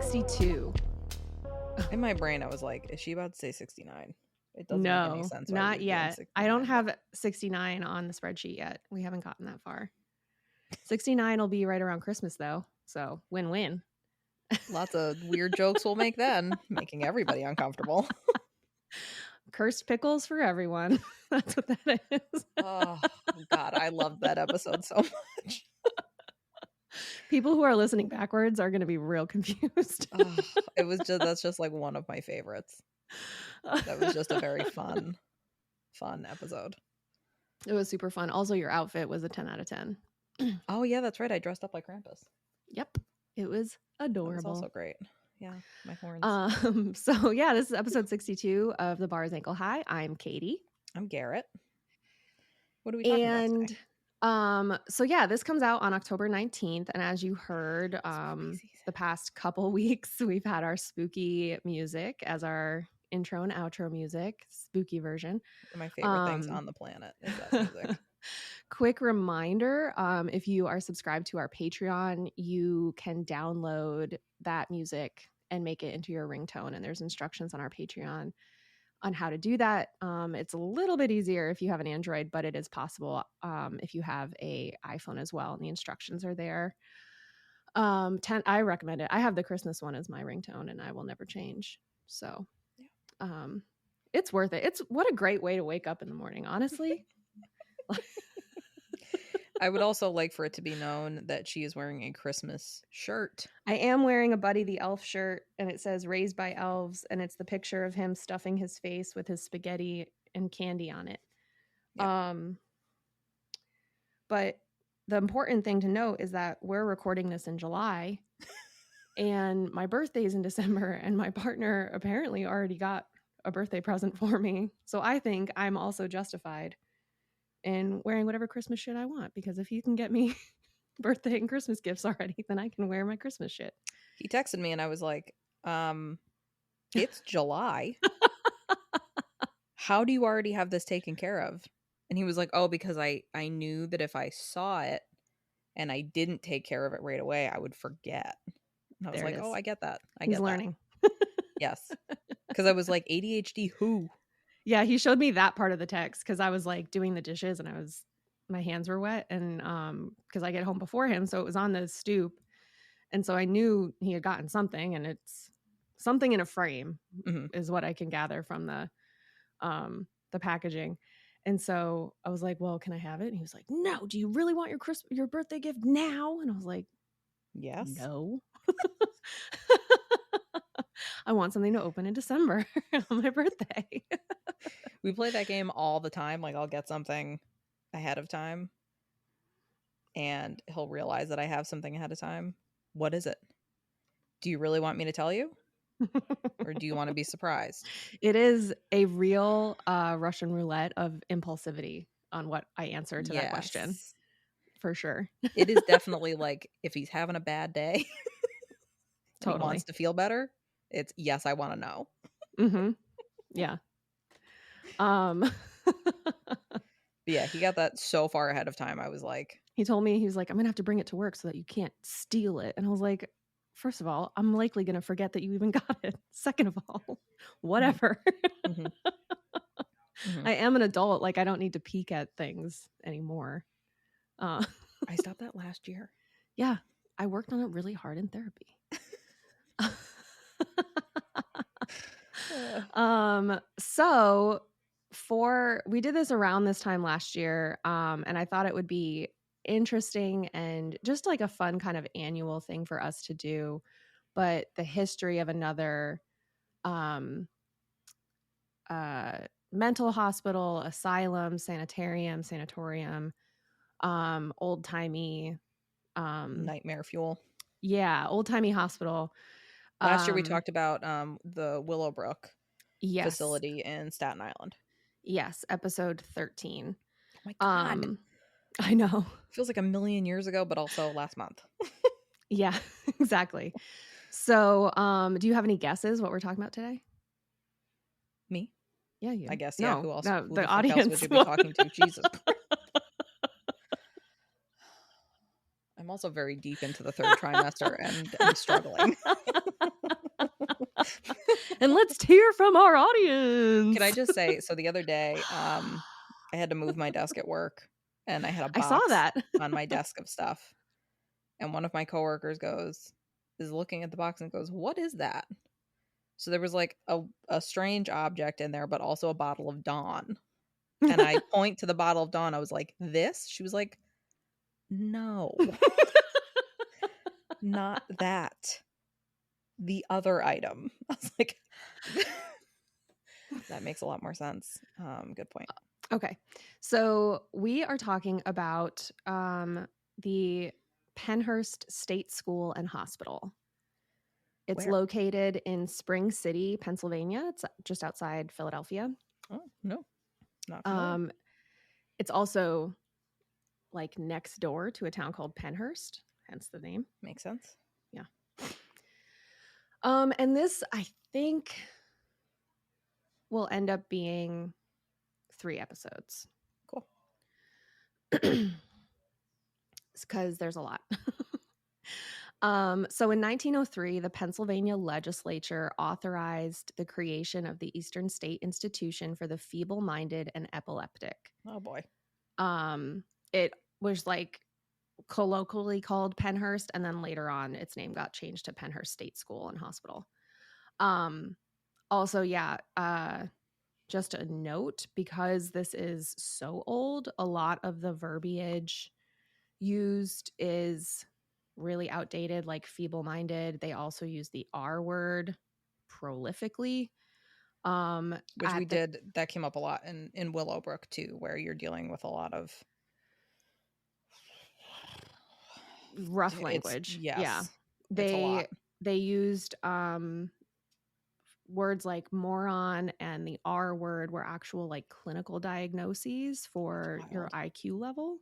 62. In my brain, I was like, is she about to say 69? It doesn't make any No, sense. why not we would be on yet. 69, I don't but- have 69 on the spreadsheet yet. We haven't gotten that far. 69 will be right around Christmas, though. So win-win. Lots of weird jokes we'll make then, making everybody uncomfortable. Cursed pickles for everyone. That's what that is. Oh, God, I loved that episode so much. People who are listening backwards are going to be real confused. Oh, that's just like one of my favorites. That was just a very fun episode. It was super fun. Also, your outfit was a 10 out of 10. Oh, yeah, that's right. I dressed up like Krampus. Yep. It was adorable. That was also great. Yeah, my horns. So yeah, this is episode 62 of The Bar's Ankle High. I'm Katie. I'm Garrett. What are we talking about today? So yeah, this comes out on October 19th. And as you heard, the past couple weeks, we've had our spooky music as our intro and outro music, spooky version. My favorite things on the planet is that music. Quick reminder, if you are subscribed to our Patreon, you can download that music and make it into your ringtone. And there's instructions on our Patreon on how to do that. It's a little bit easier if you have an Android, but it is possible if you have a iPhone as well. And the instructions are there. I recommend it. I have the Christmas one as my ringtone and I will never change. So it's worth it. What a great way to wake up in the morning, honestly. I would also like for it to be known that she is wearing a Christmas shirt. I am wearing a Buddy the Elf shirt, and it says Raised by Elves, and it's the picture of him stuffing his face with his spaghetti and candy on it. Yep. But the important thing to note is that we're recording this in July, and my birthday's in December, and my partner apparently already got a birthday present for me. So I think I'm also justified in wearing whatever Christmas shit I want, because if you can get me birthday and Christmas gifts already, then I can wear my Christmas shit. He texted me and I was like, it's July. How do you already have this taken care of? And he was like, oh, because I knew that if I saw it and I didn't take care of it right away, I would forget. And I was like, oh, I get that. He's learning. Yes. Because I was like, ADHD who? Yeah, he showed me that part of the text because I was like doing the dishes and my hands were wet, and because I get home before him, so it was on the stoop, and so I knew he had gotten something, and it's something in a frame is what I can gather from the packaging. And so I was like, well, can I have it? And he was like, no, do you really want your birthday gift now? And I was like, yes. No. I want something to open in December on my birthday. We play that game all the time. Like, I'll get something ahead of time and he'll realize that I have something ahead of time. What is it? Do you really want me to tell you? Or do you want to be surprised? It is a real Russian roulette of impulsivity on what I answer to that question. For sure. It is definitely like if he's having a bad day, totally he wants to feel better. It's yes, I want to know. Mm-hmm. Yeah. Yeah, he got that so far ahead of time. I was like, he told me, he was like, I'm gonna have to bring it to work so that you can't steal it. And I was like, first of all, I'm likely gonna forget that you even got it. Second of all, whatever. Mm-hmm. Mm-hmm. I am an adult. Like, I don't need to peek at things anymore. I stopped that last year. Yeah, I worked on it really hard in therapy. So we did this around this time last year, and I thought it would be interesting and just like a fun kind of annual thing for us to do, but the history of another mental hospital, asylum, sanatorium, old-timey nightmare fuel. Yeah, old-timey hospital. Last year we talked about the Willowbrook yes. facility in Staten Island. Yes, episode 13. Oh my God. I know. Feels like a million years ago, but also last month. Yeah, exactly. So do you have any guesses what we're talking about today? Me? Yeah, you. I guess, no, yeah. Who else? No, who the audience. Would you be talking to? Jesus Christ. I'm also very deep into the third trimester and I'm struggling. And let's hear from our audience. Can I just say, so the other day, I had to move my desk at work, and I had a I saw box that. on my desk of stuff, and one of my coworkers is looking at the box and goes, "What is that?" So there was like a strange object in there, but also a bottle of Dawn. And I point to the bottle of Dawn. I was like, "This?" She was like, "No, not that. The other item." I was like, that makes a lot more sense. Good point. Okay. So we are talking about the Pennhurst State School and Hospital. It's Where? located in Spring City, Pennsylvania. It's just outside Philadelphia. Oh, no, not familiar. It's also like next door to a town called Pennhurst, hence the name. Makes sense. Yeah. And this, I think, will end up being 3 episodes. Cool. It's because there's a lot. So in 1903, the Pennsylvania legislature authorized the creation of the Eastern State Institution for the Feeble-Minded and Epileptic. Oh boy. It was like colloquially called Pennhurst, and then later on its name got changed to Pennhurst State School and Hospital. Also, just a note, because this is so old, a lot of the verbiage used is really outdated, like feeble-minded. They also use the R word prolifically. Which we did, that came up a lot in Willowbrook too, where you're dealing with a lot of rough language. Yes. Yeah. It's a lot. They used words like moron, and the R word were actual like clinical diagnoses for your IQ level.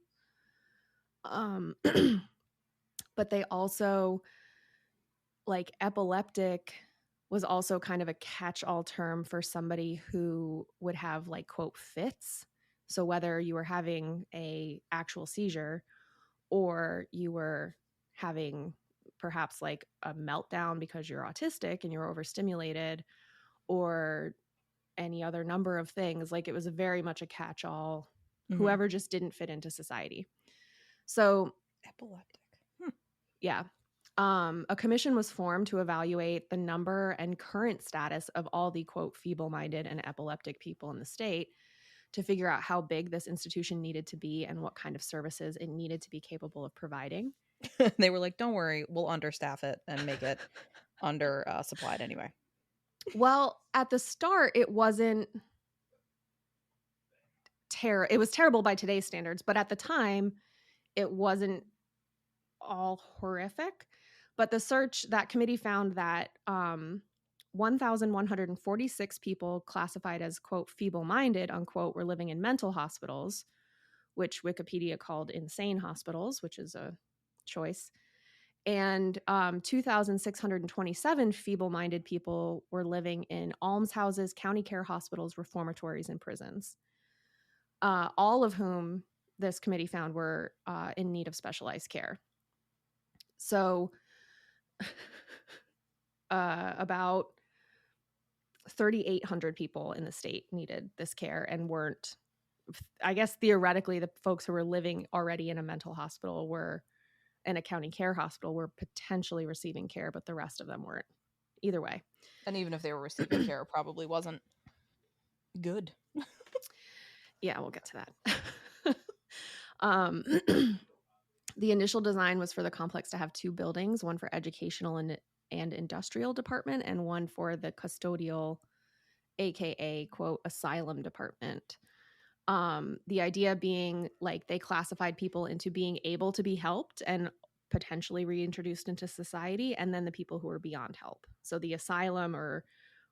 But they also, like, epileptic was also kind of a catch-all term for somebody who would have like quote fits. So whether you were having a actual seizure or you were having perhaps like a meltdown because you're autistic and you're overstimulated, or any other number of things, like it was very much a catch-all, whoever just didn't fit into society. So epileptic. Yeah. A commission was formed to evaluate the number and current status of all the quote feeble-minded and epileptic people in the state to figure out how big this institution needed to be and what kind of services it needed to be capable of providing. They were like, "Don't worry, we'll understaff it and make it under supplied anyway." Well, at the start, it wasn't it was terrible by today's standards, but at the time, it wasn't all horrific. But the search, that committee found that 1,146 people classified as, quote, feeble-minded, unquote, were living in mental hospitals, which Wikipedia called insane hospitals, which is a choice. And 2,627 feeble-minded people were living in almshouses, county care hospitals, reformatories, and prisons, all of whom this committee found were in need of specialized care. So about 3,800 people in the state needed this care and weren't, I guess theoretically, the folks who were living already in a mental hospital were in a county care hospital were potentially receiving care, but the rest of them weren't. Either way. And even if they were receiving care, it probably wasn't good. Yeah, we'll get to that. The initial design was for the complex to have 2 buildings, one for educational and industrial department, and one for the custodial, aka quote asylum department. The idea being like they classified people into being able to be helped and potentially reintroduced into society, and then the people who were beyond help. So the asylum or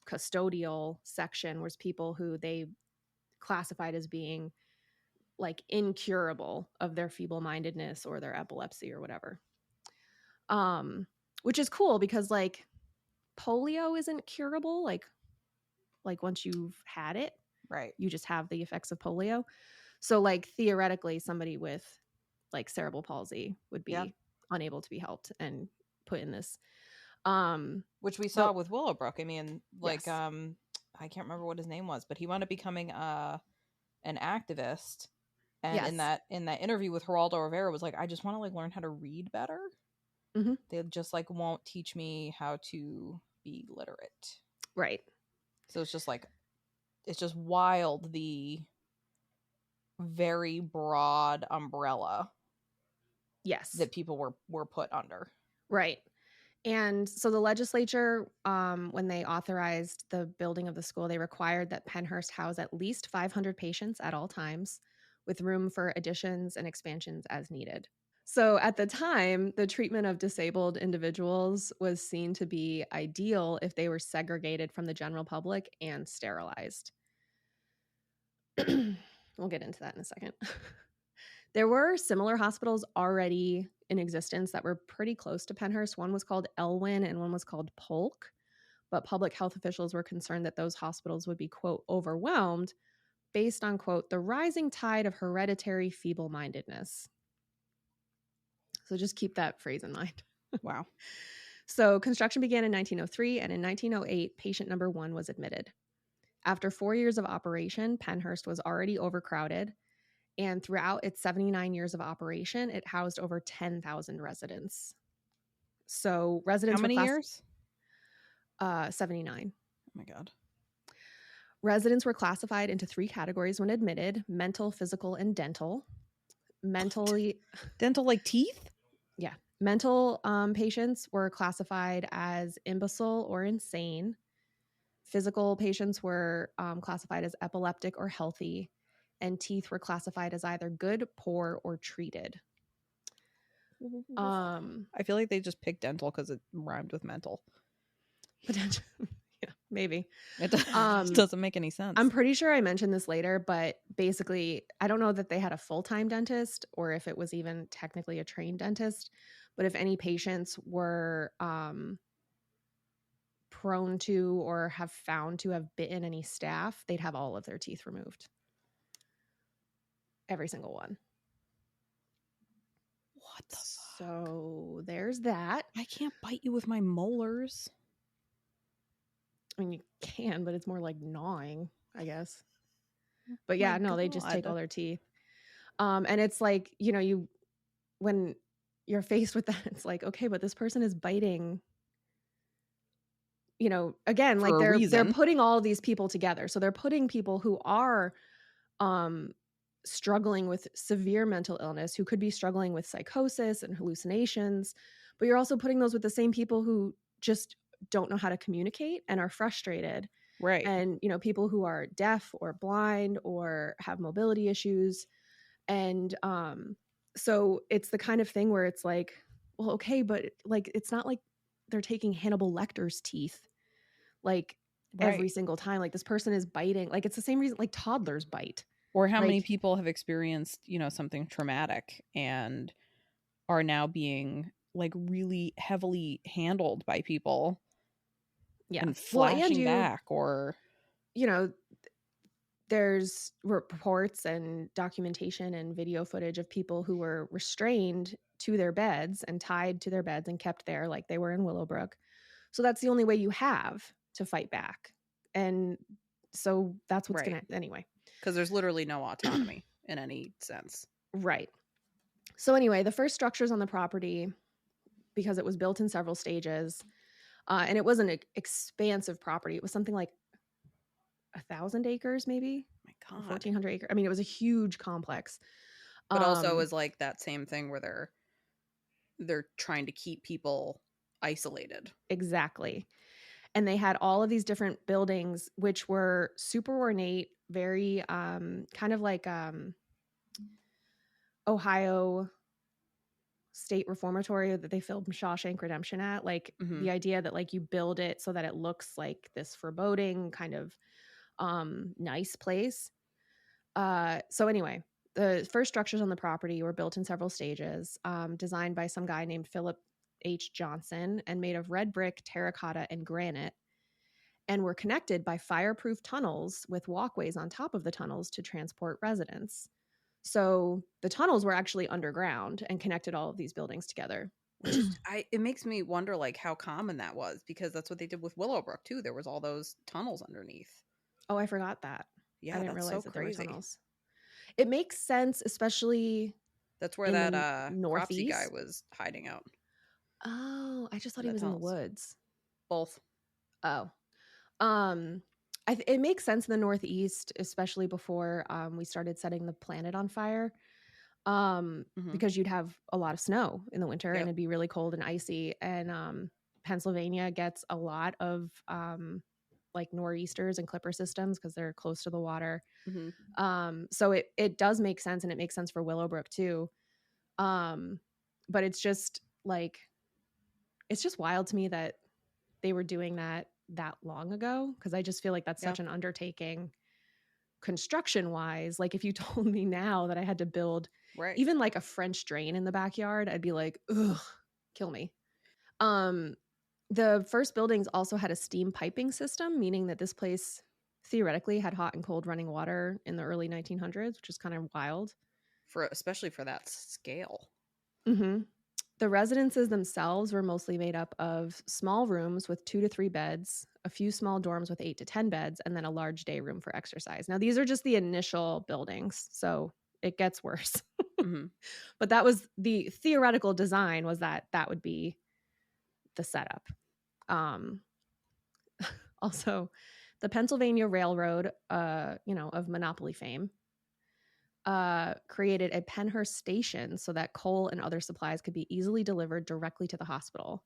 custodial section was people who they classified as being like incurable of their feeble-mindedness or their epilepsy or whatever. Which is cool because like polio isn't curable. Like once you've had it, right, you just have the effects of polio. So like theoretically, somebody with like cerebral palsy would be unable to be helped and put in this. Which we The saw with Willowbrook. I mean, like, yes. I can't remember what his name was, but he wound up becoming an activist. And in Yes. that interview with Geraldo Rivera was like, I just want to like learn how to read better. Mm-hmm. They just like won't teach me how to be literate. Right. So it's just like, it's just wild, the very broad umbrella Yes. that people were put under. Right. And so the legislature, when they authorized the building of the school, they required that Pennhurst house at least 500 patients at all times, with room for additions and expansions as needed. So at the time, the treatment of disabled individuals was seen to be ideal if they were segregated from the general public and sterilized. We'll get into that in a second. There were similar hospitals already in existence that were pretty close to Pennhurst. One was called Elwyn and one was called Polk, but public health officials were concerned that those hospitals would be, quote, overwhelmed based on, quote, the rising tide of hereditary feeble-mindedness. So just keep that phrase in mind. Wow. So construction began in 1903, and in 1908, patient number 1 was admitted. After 4 years of operation, Pennhurst was already overcrowded, and throughout its 79 years of operation, it housed over 10,000 residents. So How residents many were years? 79. Oh my God. Residents were classified into 3 categories when admitted: mental, physical, and dental. Mentally, Dental like teeth? yeah. Mental patients were classified as imbecile or insane. Physical patients were classified as epileptic or healthy, and teeth were classified as either good, poor, or treated. I feel like they just picked dental because it rhymed with mental. Potential, yeah, maybe. It doesn't make any sense. I'm pretty sure I mentioned this later, but basically, I don't know that they had a full-time dentist or if it was even technically a trained dentist. But if any patients were prone to or have found to have bitten any staff, they'd have all of their teeth removed. Every single one. What the fuck? So there's that. I can't bite you with my molars. I mean, you can, but it's more like gnawing, I guess. But yeah, no, they just take all their teeth. And it's like, when you're faced with that, it's like, okay, but this person is biting, again, like they're putting all these people together. So they're putting people who are struggling with severe mental illness, who could be struggling with psychosis and hallucinations, but you're also putting those with the same people who just don't know how to communicate and are frustrated. Right. And, people who are deaf or blind or have mobility issues. And so it's the kind of thing where it's like, well, okay, but like, it's not like they're taking Hannibal Lecter's teeth like every single time. Like this person is biting. Like it's the same reason like toddlers bite. Or how many people have experienced, something traumatic and are now being like really heavily handled by people. Yeah. And flashing back or, there's reports and documentation and video footage of people who were restrained to their beds and tied to their beds and kept there like they were in Willowbrook. So that's the only way you have to fight back. And so that's what's going to, anyway. Because there's literally no autonomy in any sense. Right. So anyway, the first structures on the property, because it was built in several stages, and it wasn't an expansive property. It was something like 1,000 acres, maybe. My God. 1,400 acres. I mean, it was a huge complex. But also it was like that same thing where they're trying to keep people isolated. Exactly. And they had all of these different buildings, which were super ornate, very kind of like Ohio State Reformatory that they filmed Shawshank Redemption at. Like the idea that like you build it so that it looks like this foreboding kind of nice place. So anyway, the first structures on the property were built in several stages, designed by some guy named Philip H. Johnson and made of red brick, terracotta, and granite, and were connected by fireproof tunnels with walkways on top of the tunnels to transport residents. So the tunnels were actually underground and connected all of these buildings together. It makes me wonder like how common that was, because that's what they did with Willowbrook too. There was all those tunnels underneath. Oh, I forgot that. I Yeah, didn't that's so realize that there were crazy. tunnels. It makes sense, especially That's where in the that Cropsey guy Northeast. was hiding out Oh, I just thought in he the was in the tunnels. woods. Both. Oh. Um, it makes sense in the Northeast, especially before we started setting the planet on fire, Hmm. because you'd have a lot of snow in the winter and Yep. it'd be really cold and icy. And Pennsylvania gets a lot of like nor'easters and clipper systems because they're close to the water. Hmm. So it does make sense, and it makes sense for Willowbrook too. But it's just like it's just wild to me that they were doing that long ago, because I just feel like that's Yeah. such an undertaking construction wise. Like if you told me now that I had to build Right. even like a French drain in the backyard, I'd be like, ugh, kill me. Um, the first buildings also had a steam piping system, meaning that this place theoretically had hot and cold running water in the early 1900s, which is kind of wild. Especially for that scale. Hmm. The residences themselves were mostly made up of small rooms with 2 to 3 beds, a few small dorms with 8 to 10 beds, and then a large day room for exercise. Now, these are just the initial buildings, so it gets worse. Hmm. But that was the theoretical design, was that that would be the setup. Um, Also, the Pennsylvania Railroad, of monopoly fame, created a Pennhurst station so that coal and other supplies could be easily delivered directly to the hospital.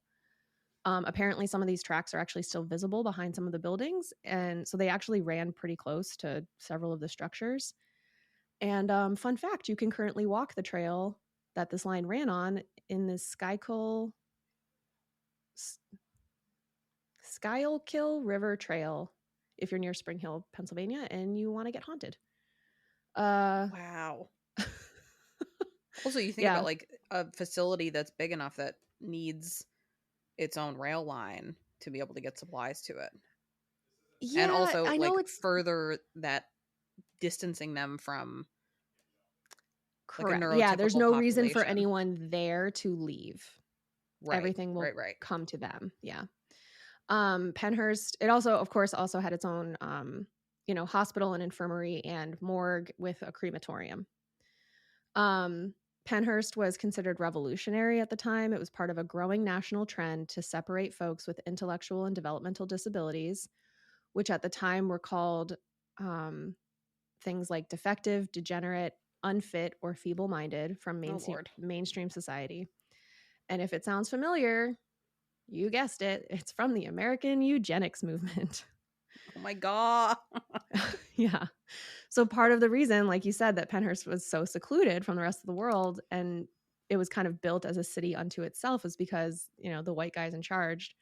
Apparently, some of these tracks are actually still visible behind some of the buildings, and so they actually ran pretty close to several of the structures. And fun fact, you can currently walk the trail that this line ran on in the Schuylkill River Trail if you're near Spring Hill, Pennsylvania, and you want to get haunted. Uh, Wow. Also, you think about yeah, like a facility that's big enough that needs its own rail line to be able to get supplies to it. And yeah, also I know like it's further that distancing them from like a correct. Yeah, there's neurotypical no reason for population. anyone there to leave. Right. Everything will Right, right. come to them. Yeah. Pennhurst, it also, of course, also had its own, hospital and infirmary and morgue with a crematorium. Um, Pennhurst was considered revolutionary at the time. It was part of a growing national trend to separate folks with intellectual and developmental disabilities, which at the time were called um, things like defective, degenerate, unfit, or feeble minded from Oh Lord. mainstream society. And if it sounds familiar, you guessed it, it's from the American eugenics movement. Oh my god. Yeah. So part of the reason, like you said, that Pennhurst was so secluded from the rest of the world and it was kind of built as a city unto itself is because, the white guys in charge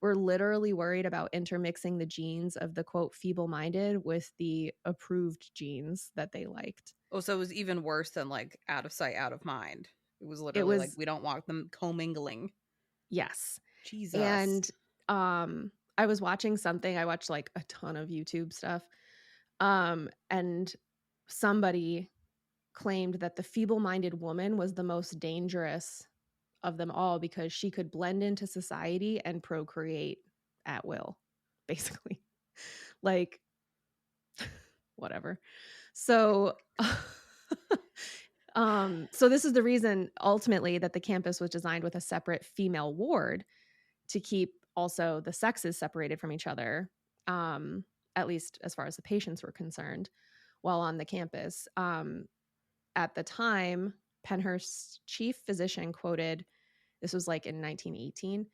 were literally worried about intermixing the genes of the quote feeble-minded with the approved genes that they liked. Oh, so it was even worse than like out of sight, out of mind. It was It literally like was we don't want them commingling. yes. Jesus. And I was watching something, I watched like a ton of YouTube stuff. And somebody claimed that the feeble-minded woman was the most dangerous of them all because she could blend into society and procreate at will, basically. Like whatever. So so this is the reason ultimately that the campus was designed with a separate female ward to keep also the sexes separated from each other, at least as far as the patients were concerned, while on the campus. At the time, Pennhurst's chief physician quoted, this was like in 1918,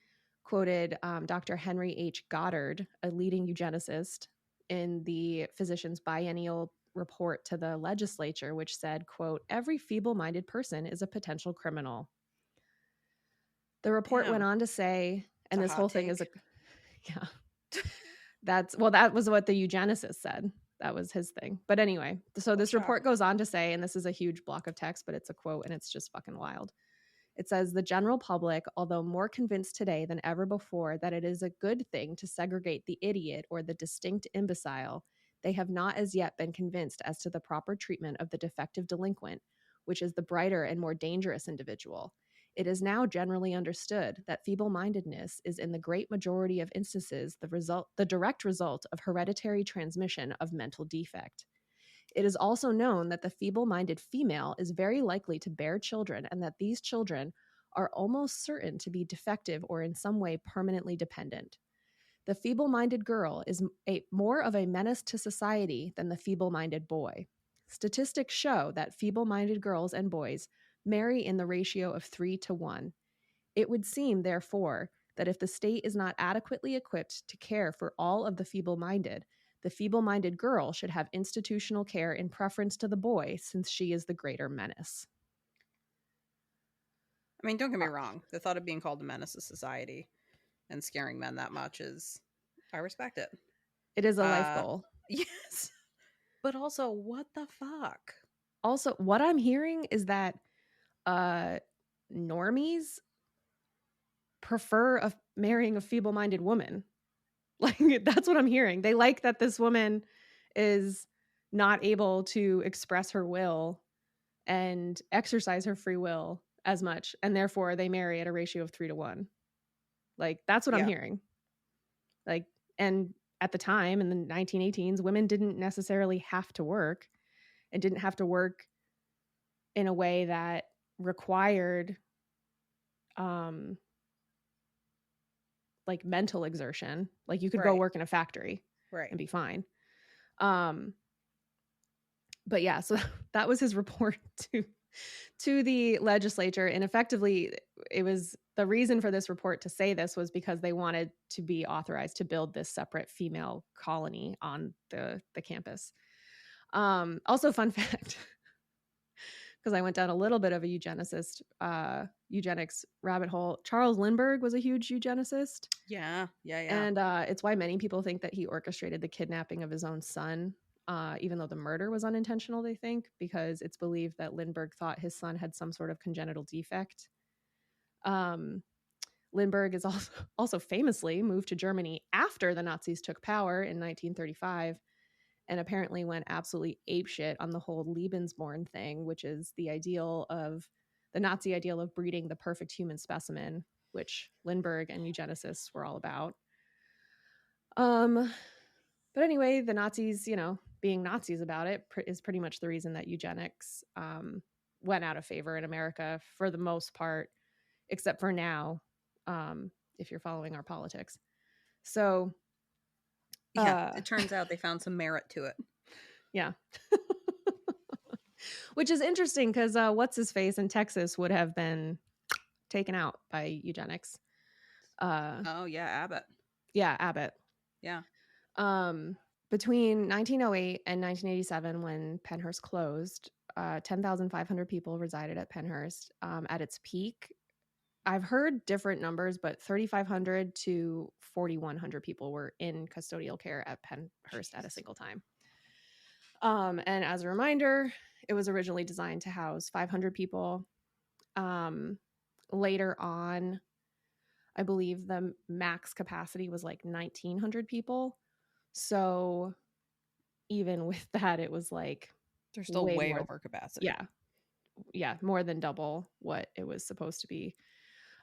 quoted Dr. Henry H. Goddard, a leading eugenicist, in the physician's biennial report to the legislature, which said, quote, every feeble-minded person is a potential criminal. The report went Damn. on to say, It's and a this hot whole thing is take. a, yeah, that was what the eugenicist said. That was his thing. But anyway, so Well, this shock. report goes on to say, and this is a huge block of text, but it's a quote and it's just fucking wild. It says the general public, although more convinced today than ever before that it is a good thing to segregate the idiot or the distinct imbecile, they have not as yet been convinced as to the proper treatment of the defective delinquent, which is the brighter and more dangerous individual. It is now generally understood that feeble-mindedness is in the great majority of instances the direct result of hereditary transmission of mental defect. It is also known that the feeble-minded female is very likely to bear children and that these children are almost certain to be defective or in some way permanently dependent. The feeble-minded girl is more of a menace to society than the feeble-minded boy. Statistics show that feeble-minded girls and boys marry in the ratio of 3-1. It would seem, therefore, that if the state is not adequately equipped to care for all of the feeble-minded girl should have institutional care in preference to the boy, since she is the greater menace. I mean, don't get me wrong. The thought of being called a menace to society and scaring men that much I respect it. It is a life goal. Yes. But also, what the fuck? Also, what I'm hearing is that normies prefer marrying a feeble-minded woman. Like, that's what I'm hearing. They like that this woman is not able to express her will and exercise her free will as much, and therefore they marry at a ratio of 3-1. Like, that's what I'm hearing. Like, and at the time in the 1918s, women didn't necessarily have to work and didn't have to work in a way that required like mental exertion. Like, you could go work in a factory and be fine. But yeah, so that was his report to the legislature. And effectively, it was the reason for this report to say this was because they wanted to be authorized to build this separate female colony on the campus. Also, fun fact, because I went down a little bit of a eugenics rabbit hole. Charles Lindbergh was a huge eugenicist. Yeah. And it's why many people think that he orchestrated the kidnapping of his own son, even though the murder was unintentional, they think, because it's believed that Lindbergh thought his son had some sort of congenital defect. Lindbergh is also famously moved to Germany after the Nazis took power in 1935, and apparently went absolutely apeshit on the whole Lebensborn thing, which is the Nazi ideal of breeding the perfect human specimen, which Lindbergh and eugenicists were all about. But anyway, the Nazis, being Nazis about it is pretty much the reason that eugenics went out of favor in America for the most part, except for now, if you're following our politics. So it turns out they found some merit to it. Yeah. Which is interesting because what's his face in Texas would have been taken out by eugenics. Abbott. Yeah, Abbott. Yeah. Between 1908 and 1987, when Pennhurst closed, 10,500 people resided at Pennhurst. At its peak, I've heard different numbers, but 3,500 to 4,100 people were in custodial care at Pennhurst at a single time. And as a reminder, it was originally designed to house 500 people. Later on, I believe the max capacity was like 1,900 people. So even with that, it was like they're still way over capacity. Yeah, more than double what it was supposed to be.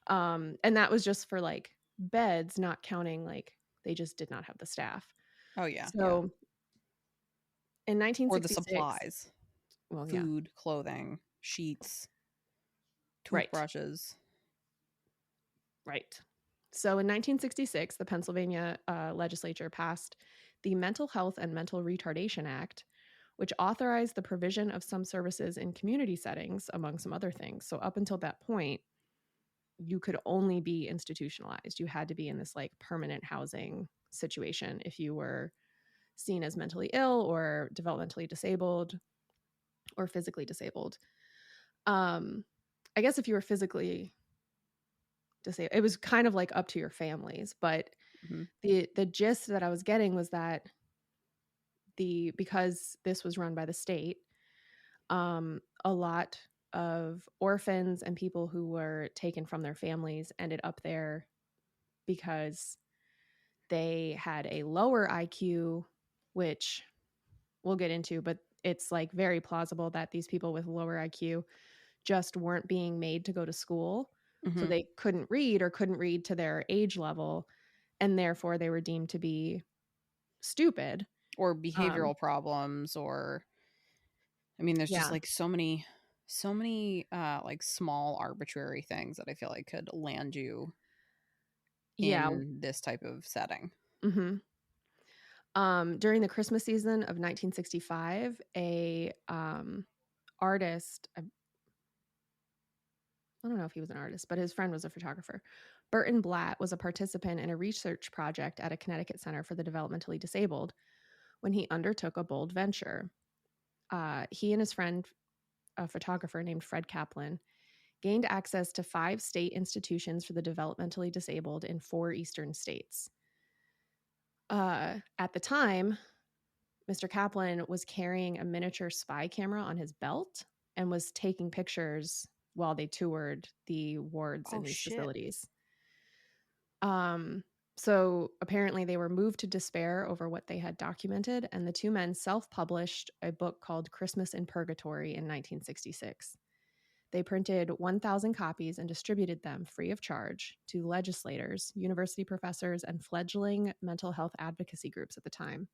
And that was just for like beds, not counting like they just did not have the staff. Oh yeah. So in 1966, or the supplies, food, clothing, sheets, toothbrushes. Right. So in 1966, the Pennsylvania legislature passed the Mental Health and Mental Retardation Act, which authorized the provision of some services in community settings, among some other things. So up until that point, you could only be institutionalized. You had to be in this like permanent housing situation if you were seen as mentally ill or developmentally disabled or physically disabled. I guess if you were physically disabled, it was kind of like up to your families, but the gist that I was getting was that because this was run by the state, a lot of orphans and people who were taken from their families ended up there because they had a lower IQ, which we'll get into, but it's like very plausible that these people with lower IQ just weren't being made to go to school. So they couldn't read or couldn't read to their age level, and therefore they were deemed to be stupid. Or behavioral problems, or I mean, there's just Yeah. like so many like small arbitrary things that I feel like could land you Yeah. in this type of setting. Mhm. During the Christmas season of 1965, a artist, I don't know if he was an artist, but his friend was a photographer. Burton Blatt was a participant in a research project at a Connecticut Center for the Developmentally Disabled when he undertook a bold venture. He and his friend, a photographer named Fred Kaplan, gained access to 5 state institutions for the developmentally disabled in 4 eastern states. At the time, Mr. Kaplan was carrying a miniature spy camera on his belt and was taking pictures while they toured the wards in Oh these shit. facilities. So apparently they were moved to despair over what they had documented, and the two men self-published a book called Christmas in Purgatory in 1966. They printed 1,000 copies and distributed them free of charge to legislators, university professors, and fledgling mental health advocacy groups at the time.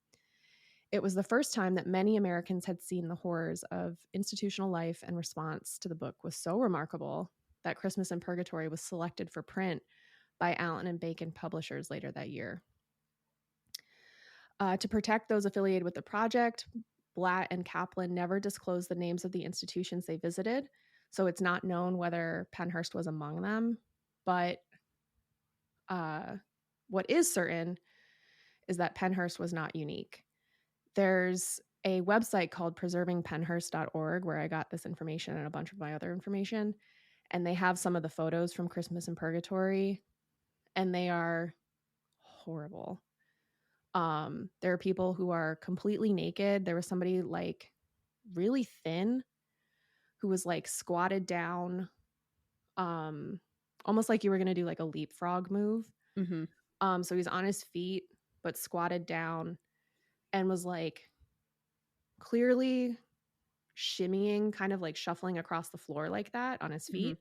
It was the first time that many Americans had seen the horrors of institutional life, and response to the book was so remarkable that Christmas in Purgatory was selected for print by Allen and Bacon publishers later that year. To protect those affiliated with the project, Blatt and Kaplan never disclosed the names of the institutions they visited, so it's not known whether Pennhurst was among them. But what is certain is that Pennhurst was not unique. There's a website called preservingpennhurst.org where I got this information and a bunch of my other information, and they have some of the photos from Christmas in Purgatory, and they are horrible. There are people who are completely naked. There was somebody like really thin who was like squatted down, almost like you were going to do like a leapfrog move. So he's on his feet but squatted down and was like clearly shimmying, kind of like shuffling across the floor like that on his feet.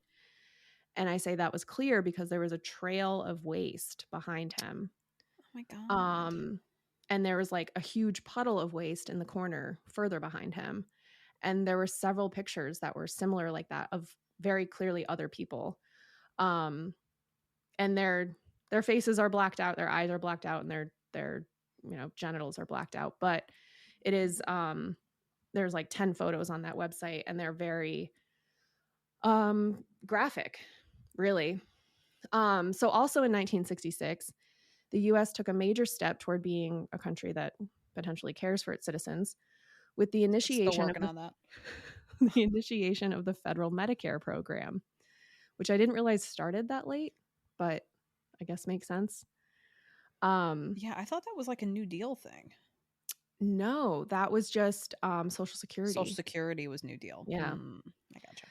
And I say that was clear because there was a trail of waste behind him. Oh my god. And there was like a huge puddle of waste in the corner further behind him. And there were several pictures that were similar like that of very clearly other people. And their faces are blacked out, their eyes are blacked out, and their genitals are blacked out. But it is there's like 10 photos on that website, and they're very graphic, really. So also in 1966, the US took a major step toward being a country that potentially cares for its citizens with the Still initiation working on that. the initiation of the federal Medicare program, which I didn't realize started that late, but I guess makes sense. Yeah, I thought that was like a New Deal thing. No, that was just Social Security. Social Security was New Deal. Yeah. I gotcha.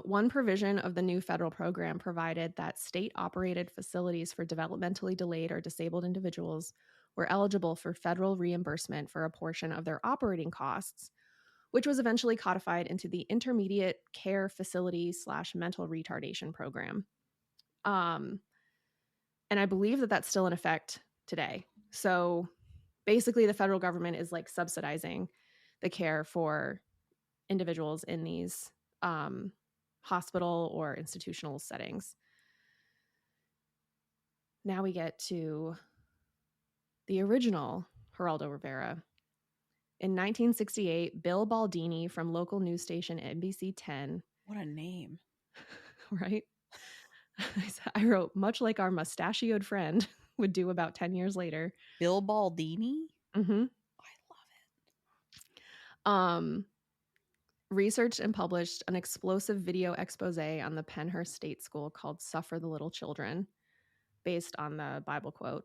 One provision of the new federal program provided that state-operated facilities for developmentally delayed or disabled individuals were eligible for federal reimbursement for a portion of their operating costs, which was eventually codified into the Intermediate Care Facility / Mental Retardation Program. And I believe that that's still in effect today. So basically, the federal government is like subsidizing the care for individuals in these hospital or institutional settings. Now we get to the original Geraldo Rivera. In 1968, Bill Baldini from local news station NBC 10. What a name. Right? I wrote, much like our mustachioed friend would do about 10 years later. Bill Baldini? Mm-hmm. I love it. Researched and published an explosive video expose on the Pennhurst State School called Suffer the Little Children, based on the Bible quote.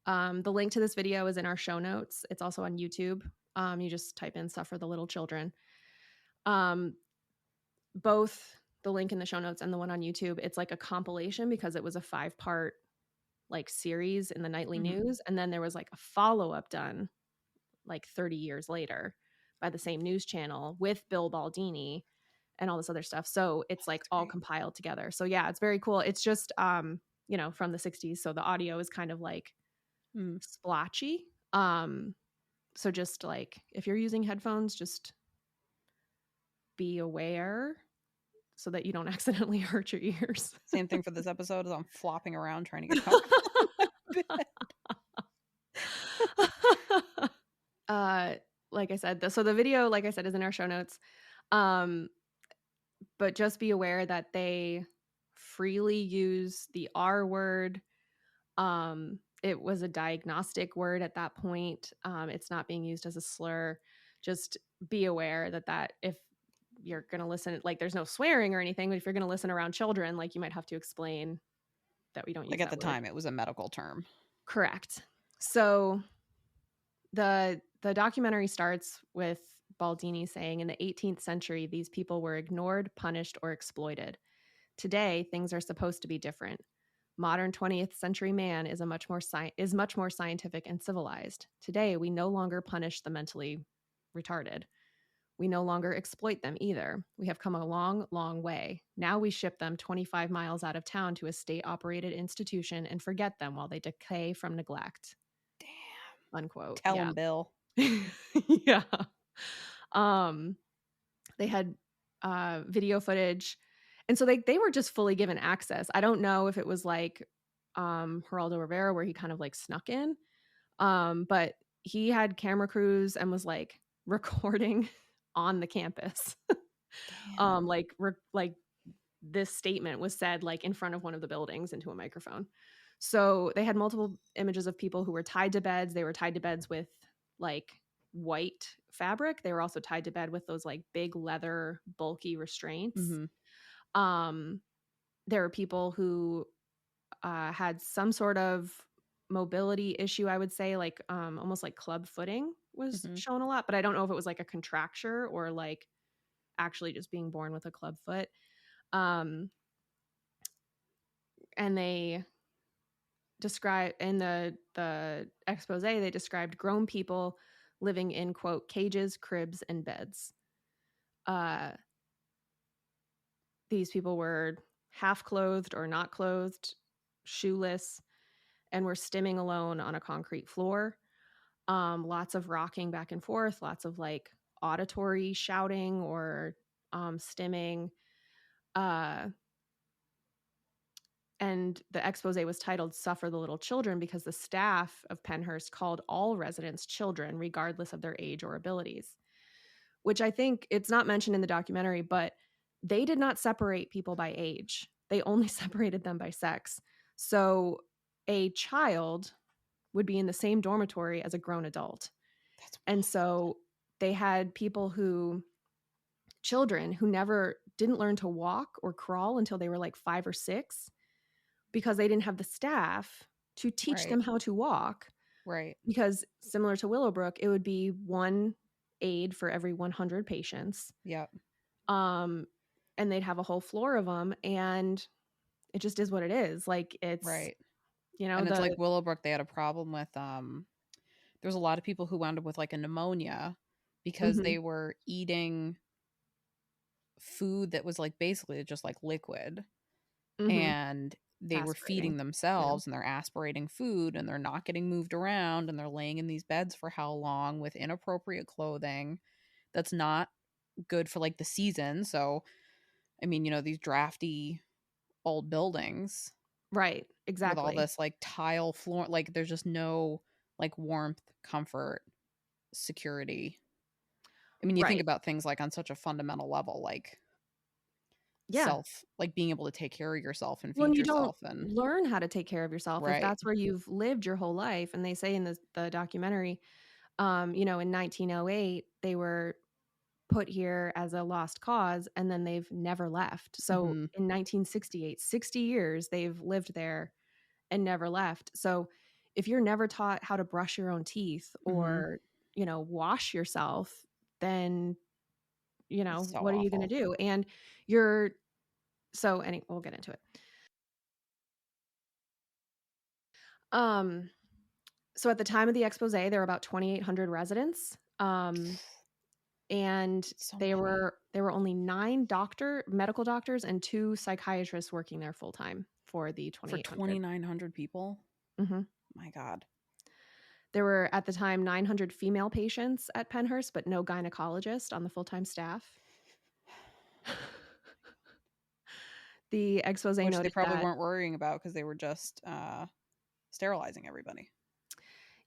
The link to this video is in our show notes. It's also on YouTube. You just type in Suffer the Little Children. Both the link in the show notes and the one on YouTube, it's like a compilation because it was a 5-part like series in the nightly news. And then there was like a follow-up done like 30 years later by the same news channel with Bill Baldini. and all this other stuff. So it's Oh, like that's all great. compiled together. So yeah, it's very cool. It's just you know, from the 60s, so the audio is kind of like Mm. splotchy. So just like if you're using headphones, just be aware so that you don't accidentally hurt your ears. Same thing for this episode as I'm flopping around trying to get comfortable on my bed. uh like I said, so the video, like I said, is in our show notes. Um but just be aware that they freely use the R word. It was a diagnostic word at that point. It's not being used as a slur. Just be aware that if you're going to listen, like there's no swearing or anything, but if you're going to listen around children, like you might have to explain that we don't use Like at that the word. time, it was a medical term. Correct. So the documentary starts with Baldini saying in the 18th century, these people were ignored, punished, or exploited. Today, things are supposed to be different. Modern 20th century man is much more scientific and civilized. Today, we no longer punish the mentally retarded. We no longer exploit them either. We have come a long, long way. Now we ship them 25 miles out of town to a state-operated institution and forget them while they decay from neglect. Damn. Unquote. Tell Yeah. him, Bill. Yeah. They had video footage, and so they were just fully given access. I don't know if it was like Geraldo Rivera where he kind of like snuck in, but he had camera crews and was like recording on the campus. Damn. Like this statement was said like in front of one of the buildings into a microphone. So they had multiple images of people who were tied to beds. They were tied to beds with like white fabric. They were also tied to bed with those like big leather bulky restraints. Mm-hmm. There were people who had some sort of mobility issue, I would say, like almost like club footing was Mm-hmm. shown a lot, but I don't know if it was like a contracture or like actually just being born with a club foot. Um, and they describe in the expose, they described grown people living in quote cages, cribs, and beds. These people were half clothed or not clothed, shoeless, and were stimming alone on a concrete floor. Lots of rocking back and forth, lots of like auditory shouting or stimming. And the expose was titled Suffer the Little Children because the staff of Pennhurst called all residents children, regardless of their age or abilities, which I think it's not mentioned in the documentary, but they did not separate people by age. They only separated them by sex. So a child would be in the same dormitory as a grown adult. That's And wild. so they had children who never didn't learn to walk or crawl until they were like 5 or 6 because they didn't have the staff to teach Right. them how to walk. Right. Because similar to Willowbrook, it would be one aide for every 100 patients. Yep. And they'd have a whole floor of them, and it just is what it is. Like it's, Right. you know, And it's like Willowbrook, they had a problem with there's a lot of people who wound up with like a pneumonia because Mhm. they were eating food that was like basically just like liquid, Mhm. and they were Aspirating. feeding Yeah. themselves and they're aspirating food and they're not getting moved around and they're laying in these beds for how long with inappropriate clothing that's not good for like the season. So I mean, these drafty old buildings Right. with all Exactly. this like tile floor, like there's just no like warmth, comfort, security. I mean, you think Right. about things like on such a fundamental level, like Yeah. like being able to take care of yourself and When feed you don't yourself and learn how to take care of yourself, if right. that's where you've lived your whole life, and they say in the documentary, in 1908, they were put here as a lost cause and then they've never left. So Mm-hmm. in 1968, 60 years, they've lived there and never left. So if you're never taught how to brush your own teeth Mm-hmm. or, wash yourself, then, It's so what are you going to awful. do? And you're, we'll get into it. Um, so at the time of the expose, there were about 2,800 residents. And So they many. were There were only 9 medical doctors and 2 psychiatrists working there full time for the For 2,800. 2,900 people? Mm-hmm. My God. There were at the time 900 female patients at Pennhurst, but no gynecologist on the full-time staff. The expose Which they noted probably that, weren't worrying about because they were just sterilizing everybody.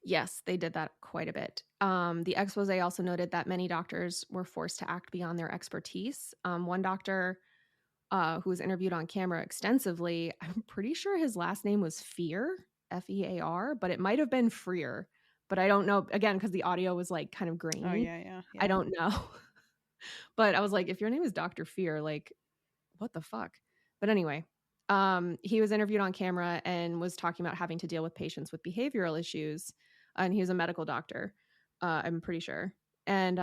yes, they did that quite a bit. The expose also noted that many doctors were forced to act beyond their expertise. One doctor who was interviewed on camera extensively, I'm pretty sure his last name was Fear, Fear, but it might have been Freer. But I don't know, again, because the audio was like kind of grainy. Oh, yeah. I don't know. But I was like, if your name is Dr. Fear, like, what the fuck? But anyway, he was interviewed on camera and was talking about having to deal with patients with behavioral issues. And he was a medical doctor, I'm pretty sure. And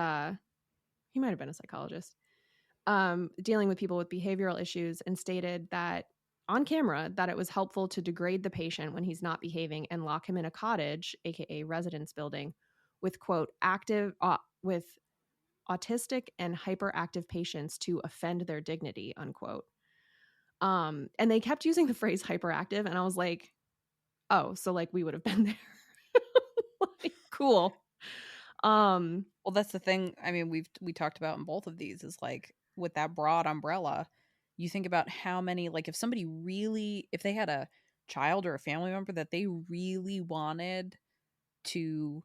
he might have been a psychologist, dealing with people with behavioral issues, and stated that on camera that it was helpful to degrade the patient when he's not behaving and lock him in a cottage, aka residence building, with quote with autistic and hyperactive patients to offend their dignity, unquote. And they kept using the phrase hyperactive, and I was like, oh, so like we would have been there. Like, cool. Well, that's the thing. I mean, we talked about in both of these is like with that broad umbrella, you think about how many, like if somebody really, if they had a child or a family member that they really wanted to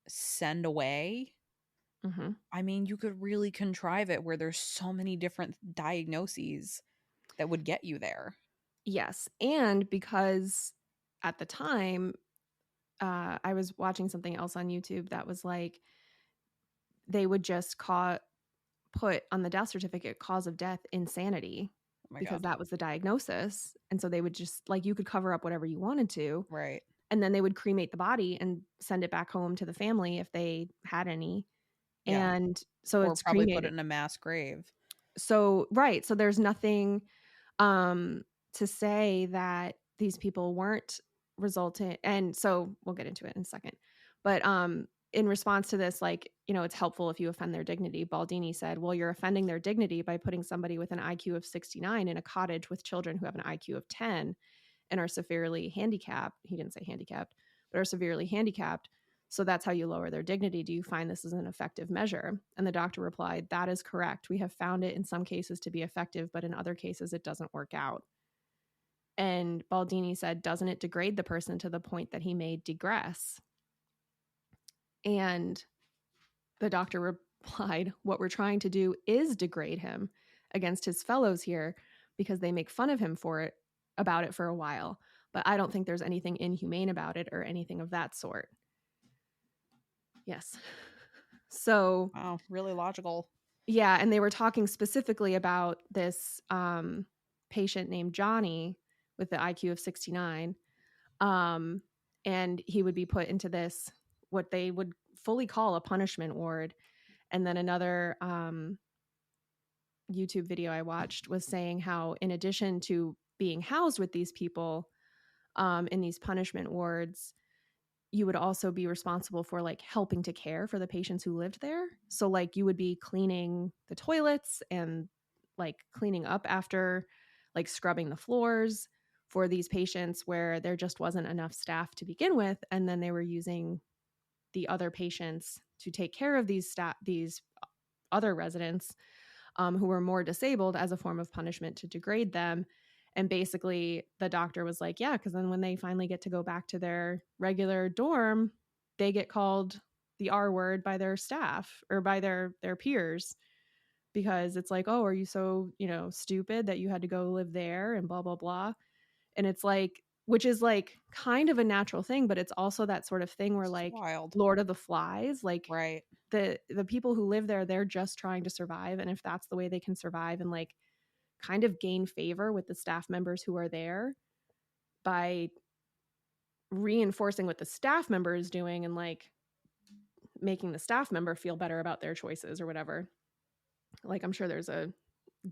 send away, Mhm. I mean, you could really contrive it where there's so many different diagnoses that would get you there. Yes, and because at the time, I was watching something else on YouTube that was like they would just put on the death certificate cause of death insanity, Oh my because God. that was the diagnosis. And so they would just like you could cover up whatever you wanted to, Right. and then they would cremate the body and send it back home to the family if they had any. Yeah. And so Or it's probably put it cremated. in a mass grave. So right, so there's nothing um to say that these people weren't resultant, and so we'll get into it in a second. But in response to this, like, it's helpful if you offend their dignity, Baldini said, well, you're offending their dignity by putting somebody with an IQ of 69 in a cottage with children who have an IQ of 10 and are severely handicapped. He didn't say handicapped, but are severely handicapped. So that's how you lower their dignity. Do you find this is an effective measure? And the doctor replied, that is correct. We have found it in some cases to be effective, but in other cases, it doesn't work out. And Baldini said, doesn't it degrade the person to the point that he may digress? And the doctor replied, what we're trying to do is degrade him against his fellows here because they make fun of him about it for a while. But I don't think there's anything inhumane about it or anything of that sort. Yes. So, Wow. Really logical. yeah, and they were talking specifically about this patient named Johnny with the IQ of 69. And he would be put into this, what they would fully call a punishment ward. And then another YouTube video I watched was saying how, in addition to being housed with these people in these punishment wards, you would also be responsible for like helping to care for the patients who lived there. So like you would be cleaning the toilets and like cleaning up after, like scrubbing the floors for these patients where there just wasn't enough staff to begin with, and then they were using the other patients to take care of these other residents who were more disabled as a form of punishment to degrade them. And basically, the doctor was like, yeah, because then when they finally get to go back to their regular dorm, they get called the R word by their staff or by their peers, because it's like, oh, are you so, stupid that you had to go live there and blah, blah, blah. And it's like, which is like kind of a natural thing, but it's also that sort of thing where It's like wild. Lord of the Flies, like Right. the people who live there, they're just trying to survive. And if that's the way they can survive and like kind of gain favor with the staff members who are there by reinforcing what the staff member is doing and like making the staff member feel better about their choices or whatever. Like, I'm sure there's a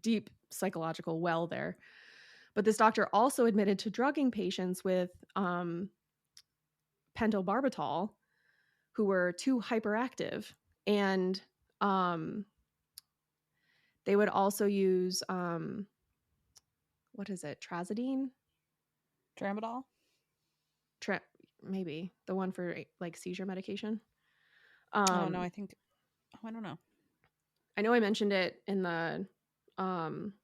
deep psychological well there. But this doctor also admitted to drugging patients with pentobarbital who were too hyperactive. And They would also use what is it? Trazodone? Tramadol? Tra- Maybe the one for like seizure medication. Oh no, Um, I think. Oh, I don't know. I know I mentioned it in um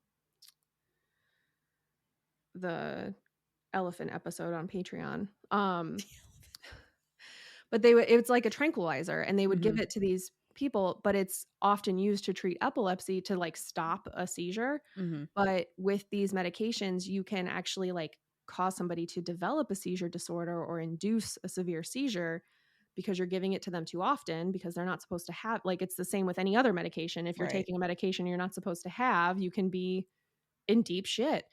the elephant episode on Patreon. But it's like a tranquilizer, and they would give Mm-hmm. it to these people, but it's often used to treat epilepsy to like stop a seizure. Mm-hmm. But with these medications, you can actually like cause somebody to develop a seizure disorder or induce a severe seizure because you're giving it to them too often, because they're not supposed to have, like, it's the same with any other medication. If you're Right. taking a medication you're not supposed to have, you can be in deep shit.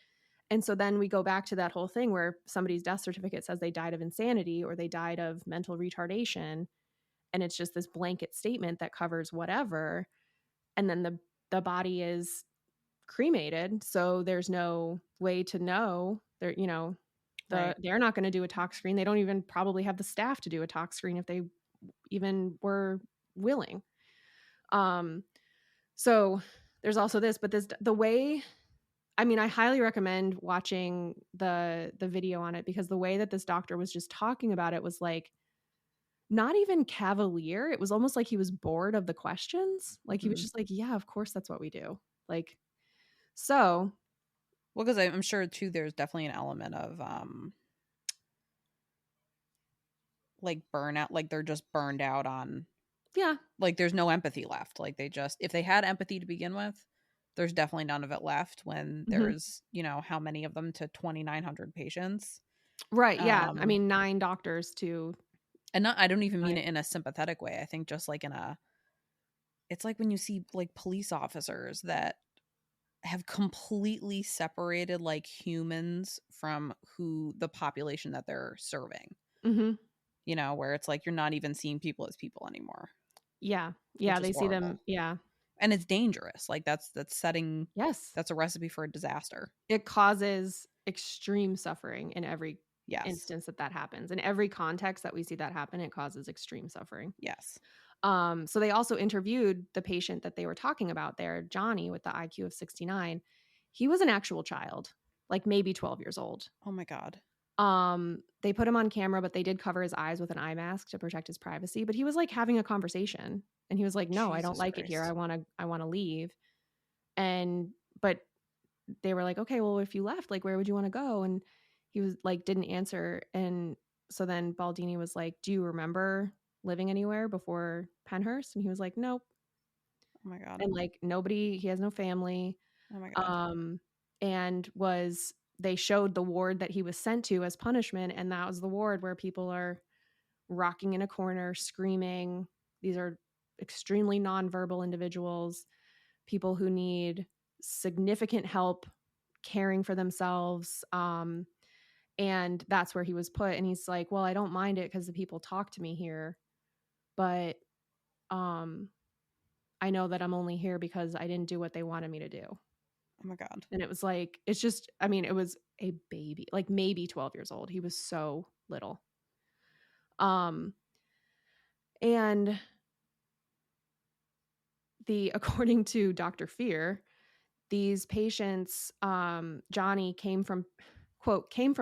And so then we go back to that whole thing where somebody's death certificate says they died of insanity or they died of mental retardation, and it's just this blanket statement that covers whatever. And then the body is cremated, so there's no way to know. Right. They're not going to do a tox screen. They don't even probably have the staff to do a tox screen if they even were willing. Um so there's also this, but this the way, I mean, I highly recommend watching the video on it, because the way that this doctor was just talking about it was like not even cavalier. It was almost like he was bored of the questions. Like he was Mm-hmm. just like, yeah, of course that's what we do. Like, so Well, because I'm sure too, there's definitely an element of like burnout. Like they're just burned out on. yeah. Like there's no empathy left. Like they just, if they had empathy to begin with, there's definitely none of it left when Mhm. there's, how many of them to 2,900 patients. Right, yeah. I Um mean, 9 doctors to and not, I don't even mean 9. it in a sympathetic way. I think just like in a, it's like when you see like police officers that have completely separated like humans from who the population that they're serving. Mhm. Where it's like you're not even seeing people as people anymore, Yeah. Yeah, which is they see them, horrible. yeah. And it's dangerous. Like that's setting, Yes. that's a recipe for a disaster. It causes extreme suffering in every Yes. instance that happens. In every context that we see that happen, it causes extreme suffering. Yes. So they also interviewed the patient that they were talking about there, Johnny, with the IQ of 69. He was an actual child, like maybe 12 years old. Oh my God. They put him on camera, but they did cover his eyes with an eye mask to protect his privacy. But he was like having a conversation, and he was like, "No, I don't Jesus like it here. Christ. I want to leave." And but they were like, "Okay, well, if you left, like, where would you want to go?" And he was like, didn't answer. And so then Baldini was like, "Do you remember living anywhere before Pennhurst?" And he was like, "Nope." Oh my God. And like nobody, he has no family. Oh my God. Um, and they showed the ward that he was sent to as punishment, and that was the ward where people are rocking in a corner, screaming. These are extremely nonverbal individuals, people who need significant help caring for themselves. And that's where he was put. And he's like, "Well, I don't mind it because the people talk to me here, but um, I know that I'm only here because I didn't do what they wanted me to do." Oh my God. And it was like, it's just, I mean, it was a baby, like maybe 12 years old. He was so little. Um, and according to Dr. Fear, these patients, Johnny came from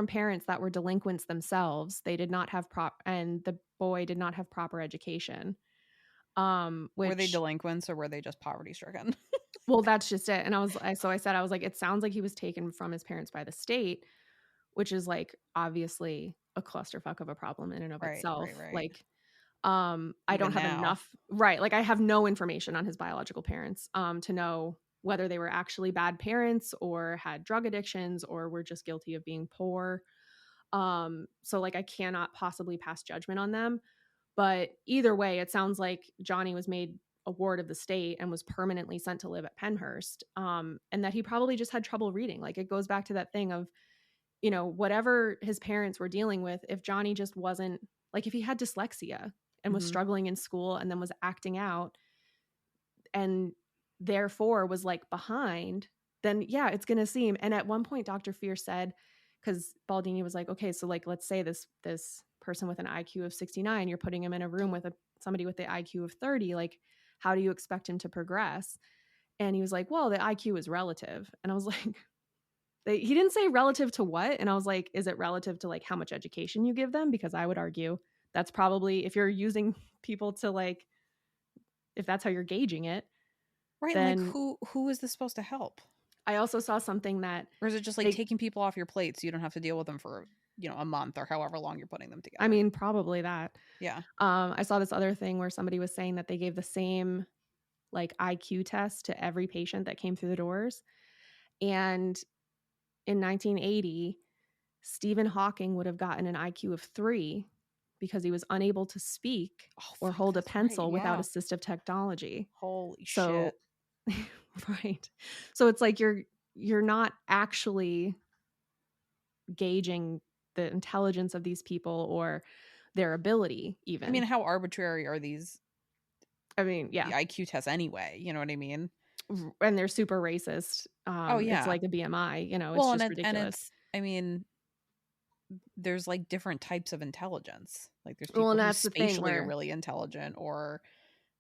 parents that were delinquents themselves. They did not have and the boy did not have proper education. Were they Which, delinquents or were they just poverty stricken? well, that's just it. And I was like, it sounds like he was taken from his parents by the state, which is like obviously a clusterfuck of a problem in and of Right, itself. right, right. Like, I don't Even have now. enough, right? Like, I have no information on his biological parents to know whether they were actually bad parents or had drug addictions or were just guilty of being poor. So like I cannot possibly pass judgment on them. But either way, it sounds like Johnny was made a ward of the state and was permanently sent to live at Pennhurst. And that he probably just had trouble reading. Like, it goes back to that thing of, whatever his parents were dealing with, if Johnny just wasn't, like, if he had dyslexia and was Mhm. struggling in school and then was acting out and therefore was like behind, then yeah, it's going to seem. And at one point, Dr. Fear said, because Baldini was like, "Okay, so like, let's say this person with an IQ of 69, you're putting him in a room with somebody with the IQ of 30, like, how do you expect him to progress?" And he was like, well, the IQ is relative. And I was like, he didn't say relative to what? And I was like, is it relative to like how much education you give them? Because I would argue that's probably, if you're using people to like, if that's how you're gauging it, Right. And like, then who is this supposed to help? I also saw something that Or is it just like they, taking people off your plate so you don't have to deal with them for, a month or however long you're putting them I together? mean, probably that. Yeah. I saw this other thing where somebody was saying that they gave the same like IQ test to every patient that came through the doors. And in 1980, Stephen Hawking would have gotten an IQ of 3 because he was unable to speak Oh, or fuck. hold a That's right. pencil without Yeah. assistive technology. Holy shit. So right. So it's like you're not actually gauging the intelligence of these people or their ability I mean, even. how arbitrary are these I mean, the yeah. IQ tests anyway? You know what I mean? And they're super racist. Oh It's yeah. like a BMI, it's Well, just and ridiculous. it's I mean, there's like different types of intelligence. Like there's Well, people and who that's the thing spatially are where really intelligent or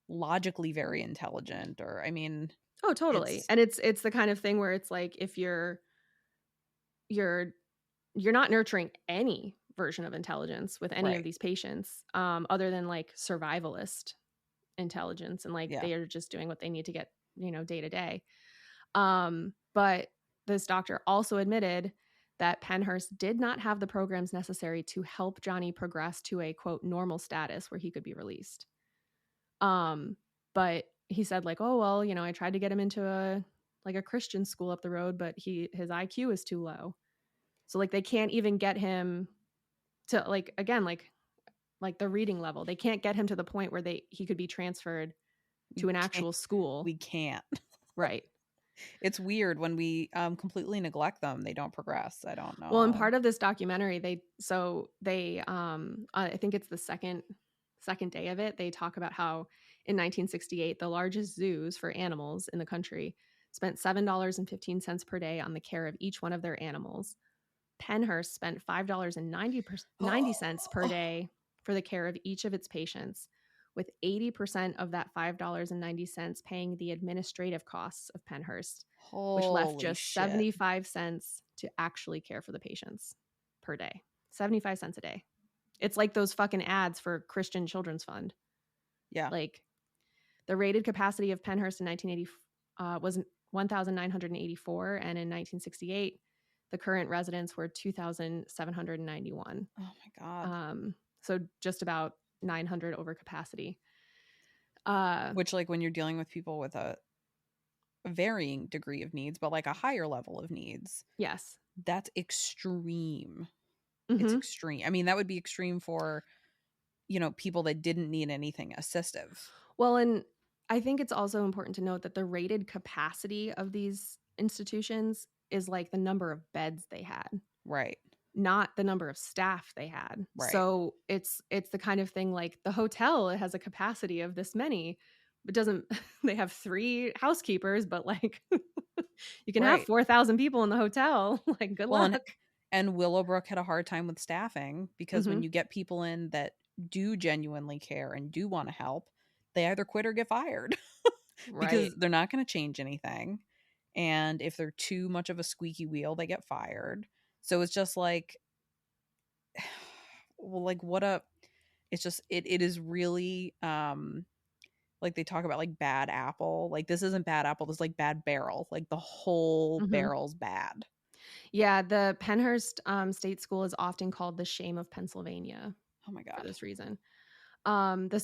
logically very intelligent or I mean, oh, totally. it's And it's the kind of thing where it's like if you're you're not nurturing any version of intelligence with any of right. these patients, other than like survivalist intelligence, and like Yeah. they are just doing what they need to get, day to day. But this doctor also admitted that Pennhurst did not have the programs necessary to help Johnny progress to a quote normal status where he could be released. But he said like, oh well, I tried to get him into a Christian school up the road, but his IQ is too low. So like they can't even get him to like again like the reading level. They can't get him to the point where he could be transferred We to an can't actual school. we can't. Right. It's weird when we completely neglect them, they don't progress. I don't Well, and know. part of this documentary, I think it's the second day of it, they talk about how in 1968 the largest zoos for animals in the country spent $7.15 per day on the care of each one of their animals. Pennhurst spent $5.90 per day for the care of each of its patients, with 80% of that $5.90 paying the administrative costs of Pennhurst, which left Holy just shit. 75 cents to actually care for the patients per day. 75 cents a day. It's like those fucking ads for Christian Children's Fund. Yeah. Like the rated capacity of Pennhurst in 1980 was 1,984, and in 1968, the current residents were 2,791. Oh my god. So just about 900 over capacity. Which like when you're dealing with people with a varying degree of needs, but like a higher level of needs, Yes. that's extreme. It's Mm-hmm. extreme. I mean, that would be extreme for, people that didn't need anything assistive. Well, and I think it's also important to note that the rated capacity of these institutions is like the number of beds they had, Right. not the number of staff they had. Right. So it's the kind of thing like the hotel has a capacity of this many, but doesn't they have 3 housekeepers, but like you can have Right. 4,000 people in the hotel. Like good Well, luck. and Willowbrook had a hard time with staffing because Mm-hmm. when you get people in that do genuinely care and do want to help, they either quit or get fired Right. because they're not going to change anything. And if they're too much of a squeaky wheel, they get fired. So it's just like, well, like what a, it's just, it is really, like they talk about like bad apple. Like this isn't bad apple. This is like bad barrel. Like the whole Mm-hmm. barrel's bad. Yeah, the Pennhurst State School is often called the shame of Pennsylvania Oh my for God. this reason.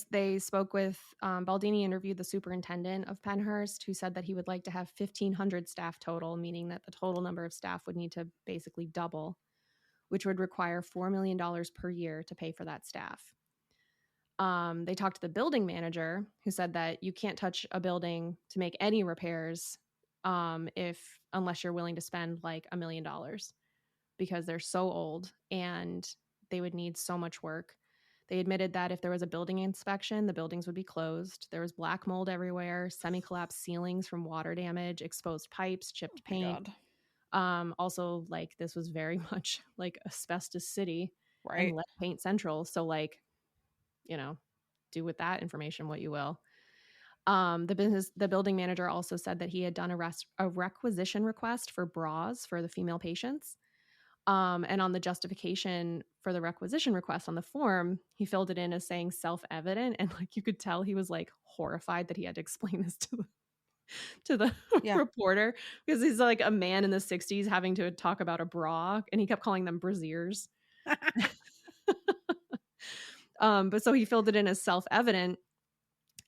They spoke with Baldini interviewed the superintendent of Pennhurst, who said that he would like to have 1,500 staff total, meaning that the total number of staff would need to basically double, which would require $4 million per year to pay for that staff. They talked to the building manager, who said that you can't touch a building to make any repairs unless you're willing to spend like $1 million, because they're so old and they would need so much work. They admitted that if there was a building inspection, the buildings would be closed. There was black mold everywhere, semi-collapsed ceilings from water damage, exposed pipes, Oh chipped my paint. God. Also, like this was very much like asbestos city and Right. lead paint central. So, like, do with that information what you will. The building manager also said that he had done a requisition request for bras for the female patients. And on the justification for the requisition request on the form, he filled it in as saying self-evident, and like you could tell he was like horrified that he had to explain this to the Yeah. reporter, because he's like a man in the 60s having to talk about a bra, and he kept calling them brassiers. But so he filled it in as self-evident.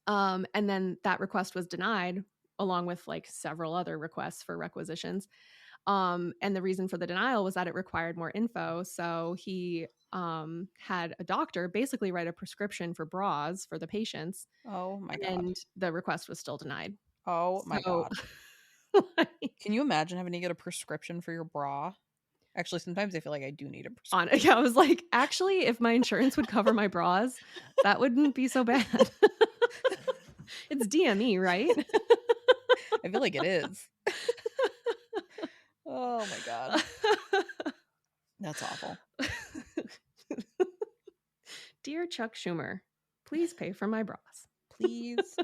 And then that request was denied, along with like several other requests for requisitions. And the reason for the denial was that it required more info. So he had a doctor basically write a prescription for bras for the patients, Oh my God. and the request was still denied. Oh my So, God. like, Can you imagine having to get a prescription for your bra? Actually, sometimes I feel like I do need a on prescription. yeah, I was like, actually, if my insurance would cover my bras, that wouldn't be so bad. It's DME, right? I feel like it is. Oh my God. That's awful. Dear Chuck Schumer, please pay for my bras. Please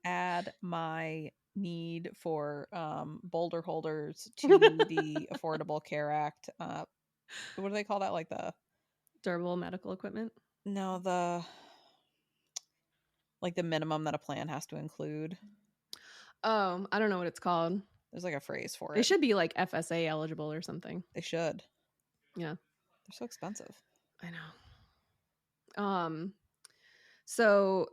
add my need for boulder holders to the Affordable Care Act. What do they call that? Like the Durable medical equipment. no, the like the minimum that a plan has to include. Oh, I don't know what it's called. There's like a phrase for They it. should be like FSA eligible or something. They should. Yeah, They're so expensive. I know. So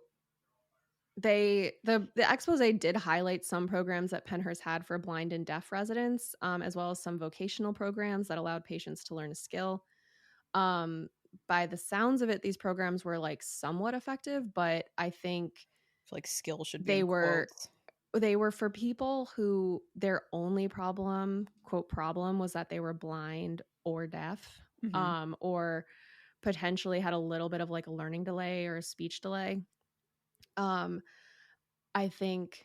the expose did highlight some programs that Pennhurst had for blind and deaf residents, as well as some vocational programs that allowed patients to learn a skill. By the sounds of it, these programs were like somewhat effective, but I think I feel like skill should be they in were quotes. they were for people who their only problem, quote problem, was that they were blind or deaf, Mm-hmm. or potentially had a little bit of like a learning delay or a speech delay. Um, I think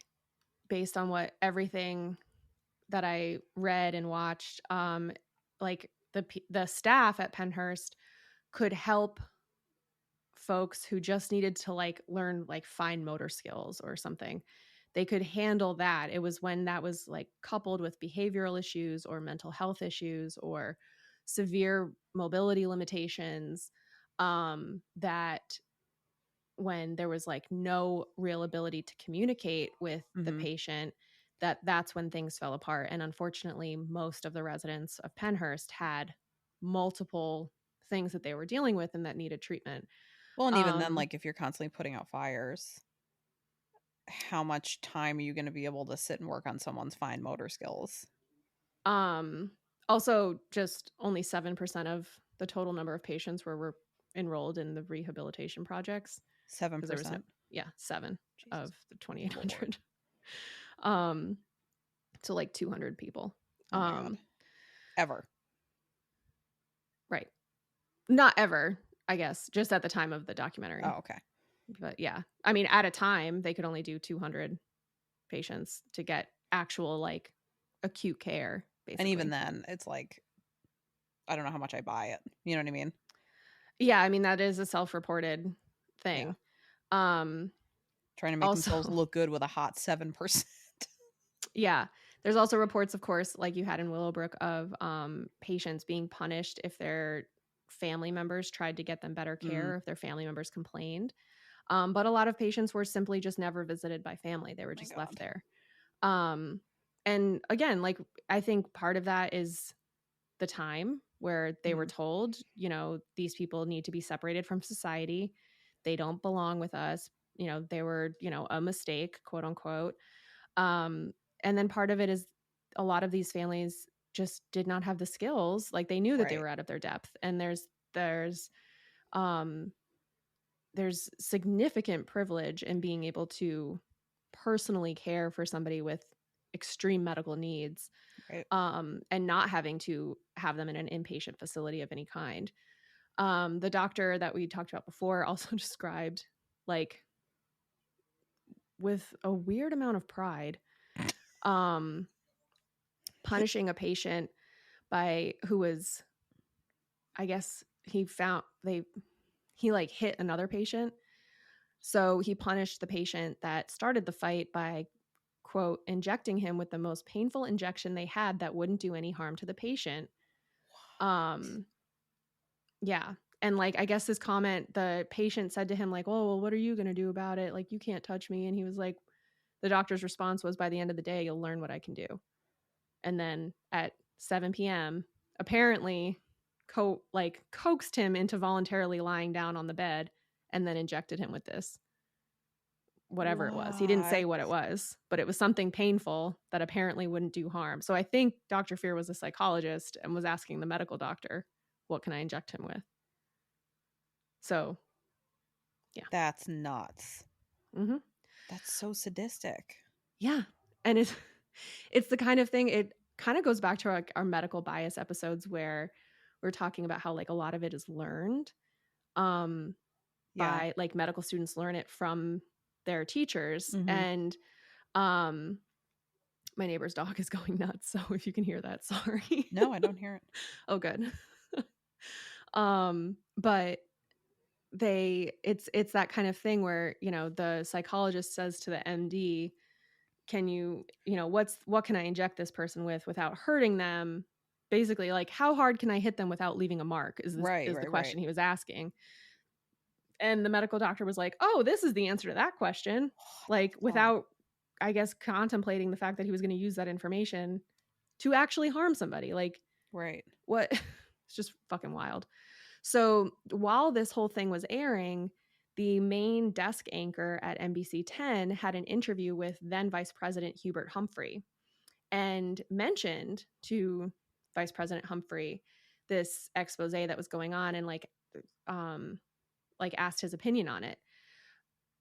based on what everything that I read and watched, like the staff at Pennhurst could help folks who just needed to like learn like fine motor skills or something. They could handle that. It was when that was like coupled with behavioral issues or mental health issues or severe mobility limitations, that when there was like no real ability to communicate with the Mm-hmm. patient, that's when things fell apart. And unfortunately, most of the residents of Pennhurst had multiple things that they were dealing with and that needed treatment. Well, and even then, um like if you're constantly putting out fires, how much time are you going to be able to sit and work on someone's fine motor skills? um Also, just only 7% of the total number of patients were enrolled in the rehabilitation projects, because there was no 7%. yeah, 7 Jesus of the Lord. 2800. um to like 200 people. Oh my God. Ever. Right. Not ever, I guess, just at the time of the documentary. Oh, okay. But yeah, I mean, at a time, they could only do 200 patients to get actual like acute care, And even basically. then, it's like, I don't know how much I buy it. You know what I mean? Yeah, I mean, that is a self-reported Yeah. thing. Um, Trying to make Also, themselves look good with a hot 7%. yeah, there's also reports, of course, like you had in Willowbrook, of patients being punished if their family members tried to get them better Mm, care, if their family members complained. But a lot of patients were simply just never visited by family. They were my just left God. there. Um, and again, like I think part of that is the time where they were Mhm. told, these people need to be separated from society. They don't belong with us. They were, a mistake, quote unquote. Um, and then part of it is a lot of these families just did not have the skills. Like they knew that they Right. were out of their depth. And um there's significant privilege in being able to personally care for somebody with extreme medical needs, Right. and not having to have them in an inpatient facility of any kind. The doctor that we talked about before also described, like, with a weird amount of pride, um, punishing a patient by who was, I guess he found he like hit another patient, So he punished the patient that started the fight by, quote, injecting him with the most painful injection they had that wouldn't do any harm to the patient. Yeah. And like, I guess his comment, the patient said to him, like, oh, well, what are you going to do about it? Like, you can't touch me. And he was like, the doctor's response was, by the end of the day, you'll learn what I can do. And then at 7 p.m., apparently coaxed him into voluntarily lying down on the bed and then injected him with this, whatever it was. He didn't say what it was, but it was something painful that apparently wouldn't do harm. So I think Dr. Fear was a psychologist and was asking the medical doctor, what can I inject him with? So, yeah. That's nuts. Mm-hmm. That's so sadistic. Yeah. And it's the kind of thing, it kind of goes back to our medical bias episodes where we're talking about how like a lot of it is learned by like medical students learn it from their teachers. Mm-hmm. And my neighbor's dog is going nuts, so if you can hear that, sorry. No, I don't hear it. Oh, good. But it's that kind of thing where, you know, the psychologist says to the MD, can you know, what can I inject this person with without hurting them? Basically, like, how hard can I hit them without leaving a mark is the question he was asking. And the medical doctor was like, oh, this is the answer to that question. Like, without, I guess, contemplating the fact that he was going to use that information to actually harm somebody. Like, what? It's just fucking wild. So while this whole thing was airing, the main desk anchor at NBC 10 had an interview with then Vice President Hubert Humphrey and mentioned to Vice President Humphrey this expose that was going on and like asked his opinion on it.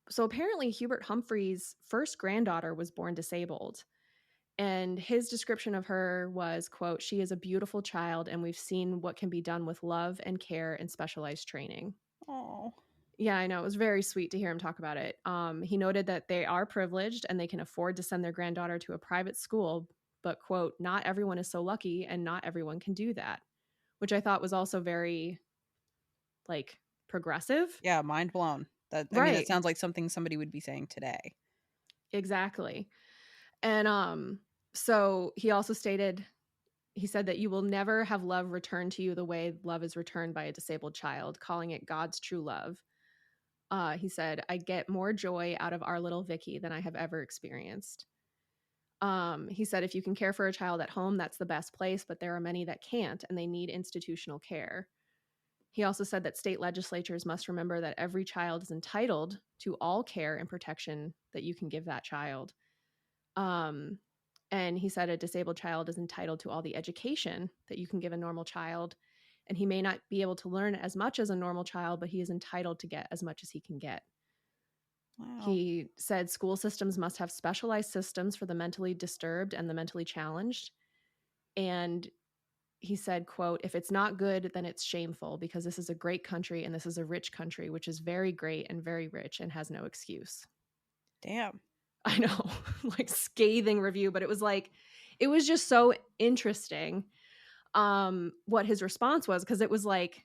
So apparently Hubert Humphrey's first granddaughter was born disabled. And his description of her was, quote, she is a beautiful child and we've seen what can be done with love and care and specialized training. Oh. Yeah, I know. It was very sweet to hear him talk about it. He noted that they are privileged and they can afford to send their granddaughter to a private school, but, quote, not everyone is so lucky and not everyone can do that, which I thought was also very, like, progressive. Yeah, mind blown. I mean, it sounds like something somebody would be saying today. Exactly. And so he also stated, he said that you will never have love returned to you the way love is returned by a disabled child, calling it God's true love. He said, I get more joy out of our little Vicky than I have ever experienced. He said, if you can care for a child at home, that's the best place, but there are many that can't, and they need institutional care. He also said that state legislatures must remember that every child is entitled to all care and protection that you can give that child. And he said a disabled child is entitled to all the education that you can give a normal child. And he may not be able to learn as much as a normal child, but he is entitled to get as much as he can get. Wow. He said school systems must have specialized systems for the mentally disturbed and the mentally challenged. And he said, quote, if it's not good, then it's shameful because this is a great country and this is a rich country, which is very great and very rich and has no excuse. Damn. I know, like scathing review, but it was like, it was just so interesting what his response was, because it was like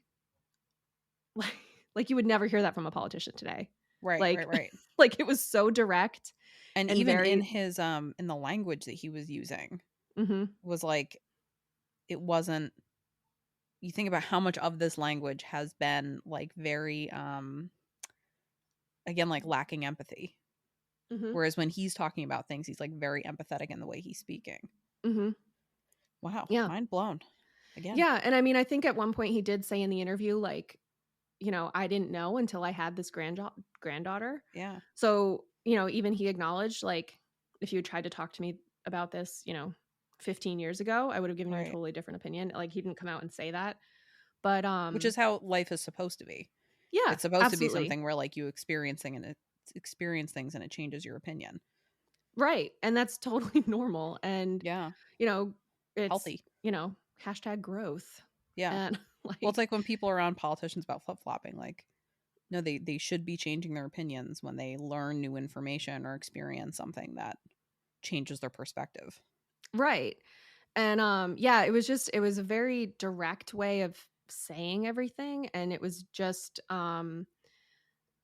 you would never hear that from a politician today. Right. Like it was so direct. And even in his in the language that he was using was like, it wasn't, you think about how much of this language has been like very again, like lacking empathy. Whereas when he's talking about things, he's like very empathetic in the way he's speaking. Wow. Yeah. Mind blown. Again. Yeah. And I mean, I think at one point he did say in the interview, like, you know, I didn't know until I had this granddaughter. Yeah. So, you know, even he acknowledged, like, if you had tried to talk to me about this, you know, 15 years ago, I would have given you a totally different opinion. Like, he didn't come out and say that. But which is how life is supposed to be. Yeah. It's supposed to be something where like you experience things and it changes your opinion. Right. And that's totally normal. And yeah, you know, it's healthy. You know, #growth. Yeah. And like, well, it's like when people are on politicians about flip-flopping, like, no, they should be changing their opinions when they learn new information or experience something that changes their perspective. Right. And yeah, it was a very direct way of saying everything. And it was just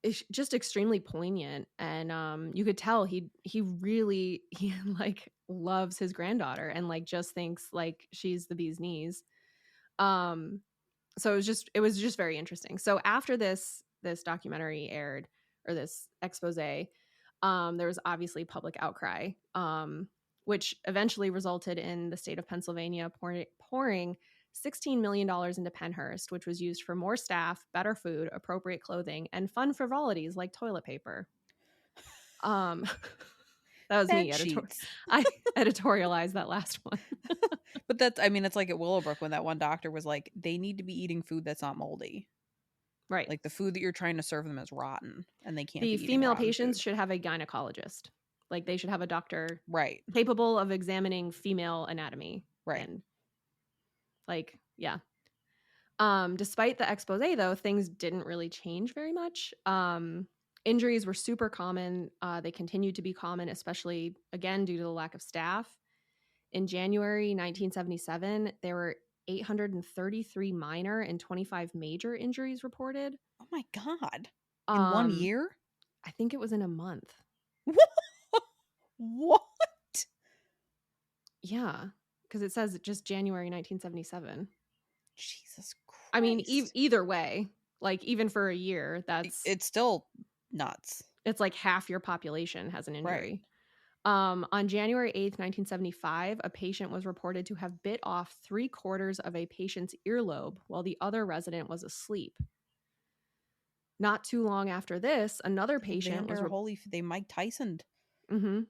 it's just extremely poignant, and you could tell he really he like loves his granddaughter and like just thinks like she's the bee's knees. Um, so it was just very interesting. So after this documentary aired, or this expose, there was obviously public outcry, which eventually resulted in the state of Pennsylvania pouring $16 million into Pennhurst, which was used for more staff, better food, appropriate clothing, and fun frivolities like toilet paper. Um, that was me. Bed sheets. I editorialized that last one. But that's, I mean, it's like at Willowbrook when that one doctor was like, they need to be eating food that's not moldy. Right. Like the food that you're trying to serve them is rotten, and they can't The be eating female rotten patients food. should have a gynecologist. Like they should have a doctor Right. capable of examining female anatomy. Right. And like, yeah. Despite the expose, though, things didn't really change very much. Injuries were super common. They continued to be common, especially, again, due to the lack of staff. In January 1977, there were 833 minor and 25 major injuries reported. Oh my God. In 1 Um, year? I think it was in a month. What? Yeah, because it says just January 1977. Jesus Christ. I mean, either way, like even for a year, It's still nuts. it's like half your population has an injury. Right. On January 8th, 1975, a patient was reported to have bit off 3/4 of a patient's earlobe while the other resident was asleep. Not too long after this, another patient was they Mike Tyson'd. Mhm.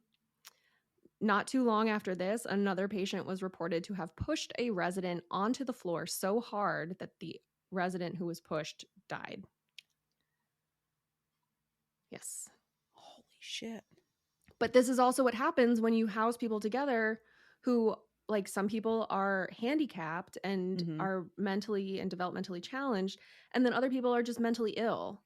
Not too long after this, another patient was reported to have pushed a resident onto the floor so hard that the resident who was pushed died. Yes. Holy shit. But this is also what happens when you house people together who, like, some people are handicapped and Mhm. are mentally and developmentally challenged, and then other people are just mentally ill.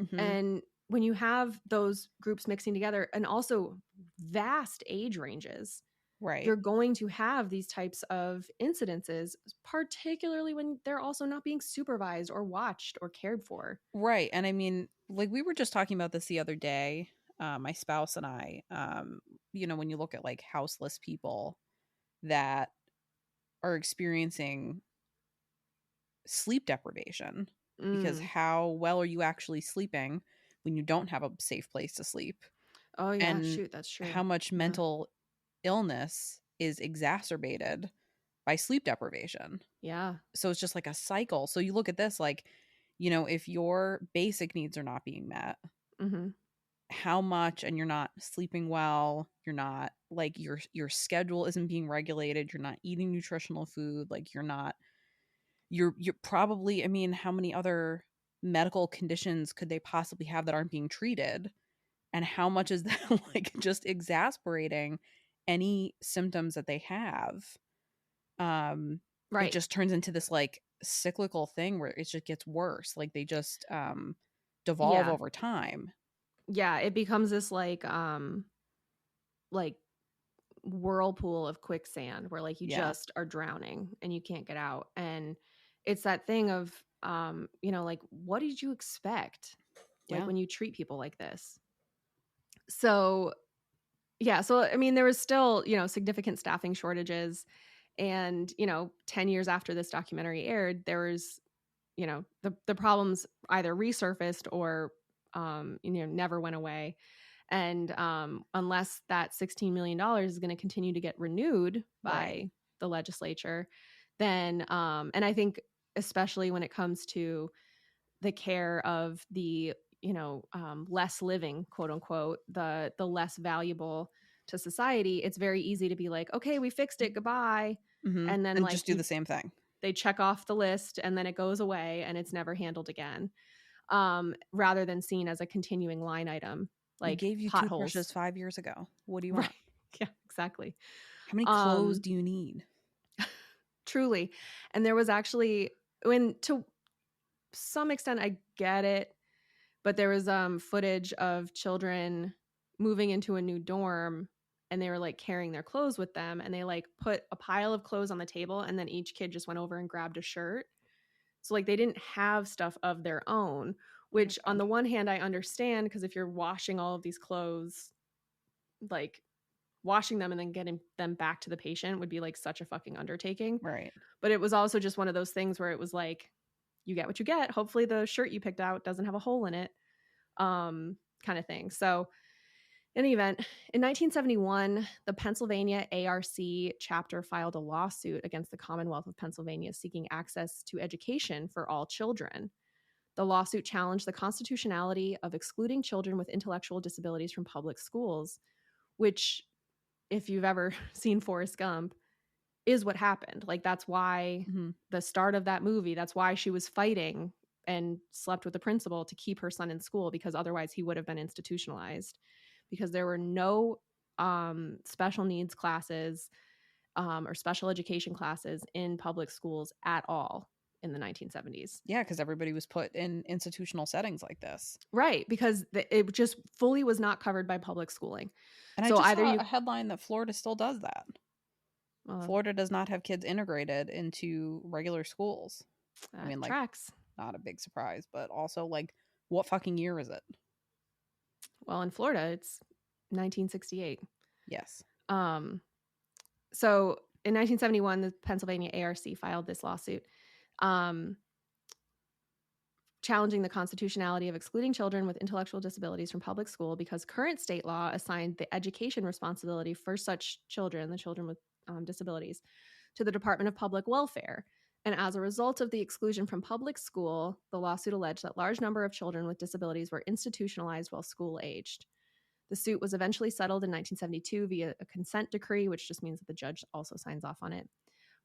Mhm. And when you have those groups mixing together, and also vast age ranges, Right. you're going to have these types of incidences, particularly when they're also not being supervised or watched or cared for. Right. And I mean, like we were just talking about this the other day, my spouse and I, when you look at like houseless people that are experiencing sleep deprivation, because Mm. how well are you actually sleeping when you don't have a safe place to sleep? Oh, yeah. And Shoot, that's true. how much Yeah. mental illness is exacerbated by sleep deprivation. Yeah. So it's just like a cycle. So you look at this like, if your basic needs are not being met, Mm-hmm. how much, and you're not sleeping well, you're not like your schedule isn't being regulated, you're not eating nutritional food, like you're probably, I mean, how many other medical conditions could they possibly have that aren't being treated? And how much is that like just exasperating any symptoms that they have? It Right. just turns into this like cyclical thing where it just gets worse. Like they just devolve Yeah. over time. Yeah. It becomes this like whirlpool of quicksand where like you Yeah. just are drowning and you can't get out. And it's that thing of like, what did you expect, like, Yeah. when you treat people like this? So yeah, so I mean, there was still, significant staffing shortages. And 10 years after this documentary aired, there was, the problems either resurfaced or never went away. And unless that $16 million is going to continue to get renewed by Right. the legislature, then, and I think especially when it comes to the care of the, less living, quote unquote, the less valuable to society, it's very easy to be like, okay, we fixed it, goodbye. Mm-hmm. And then And like just do the same thing. they check off the list and then it goes away and it's never handled again, rather than seen as a continuing line item. We Like gave you toothbrushes potholes. 5 years ago. What do you Right. want? Yeah, exactly. How many clothes do you need? Truly. And there was actually, when to some extent I get it, but there was footage of children moving into a new dorm, and they were like carrying their clothes with them, and they like put a pile of clothes on the table, and then each kid just went over and grabbed a shirt. So like they didn't have stuff of their own, which on the one hand I understand, because if you're washing all of these clothes, like washing them and then getting them back to the patient would be like such a fucking undertaking. Right. But it was also just one of those things where it was like, you get what you get. Hopefully the shirt you picked out doesn't have a hole in it, kind of thing. So in any event, in 1971, the Pennsylvania ARC chapter filed a lawsuit against the Commonwealth of Pennsylvania seeking access to education for all children. The lawsuit challenged the constitutionality of excluding children with intellectual disabilities from public schools, which, if you've ever seen Forrest Gump, is what happened. Like, that's why the start of that movie, that's why she was fighting and slept with the principal to keep her son in school, because otherwise he would have been institutionalized, because there were no special needs classes or special education classes in public schools at all in the 1970s. Yeah, because everybody was put in institutional settings like this. Right, because it just fully was not covered by public schooling. And So I just either saw a headline that Florida still does that. Florida does not have kids integrated into regular schools. I mean, like, tracks. Not a big surprise, but also, like, what fucking year is it? Well, in Florida, it's 1968. Yes. So in 1971, the Pennsylvania ARC filed this lawsuit challenging the constitutionality of excluding children with intellectual disabilities from public school, because current state law assigned the education responsibility for such children, the children with disabilities, to the Department of Public Welfare. And as a result of the exclusion from public school, the lawsuit alleged that large number of children with disabilities were institutionalized while school-aged. The suit was eventually settled in 1972 via a consent decree, which just means that the judge also signs off on it.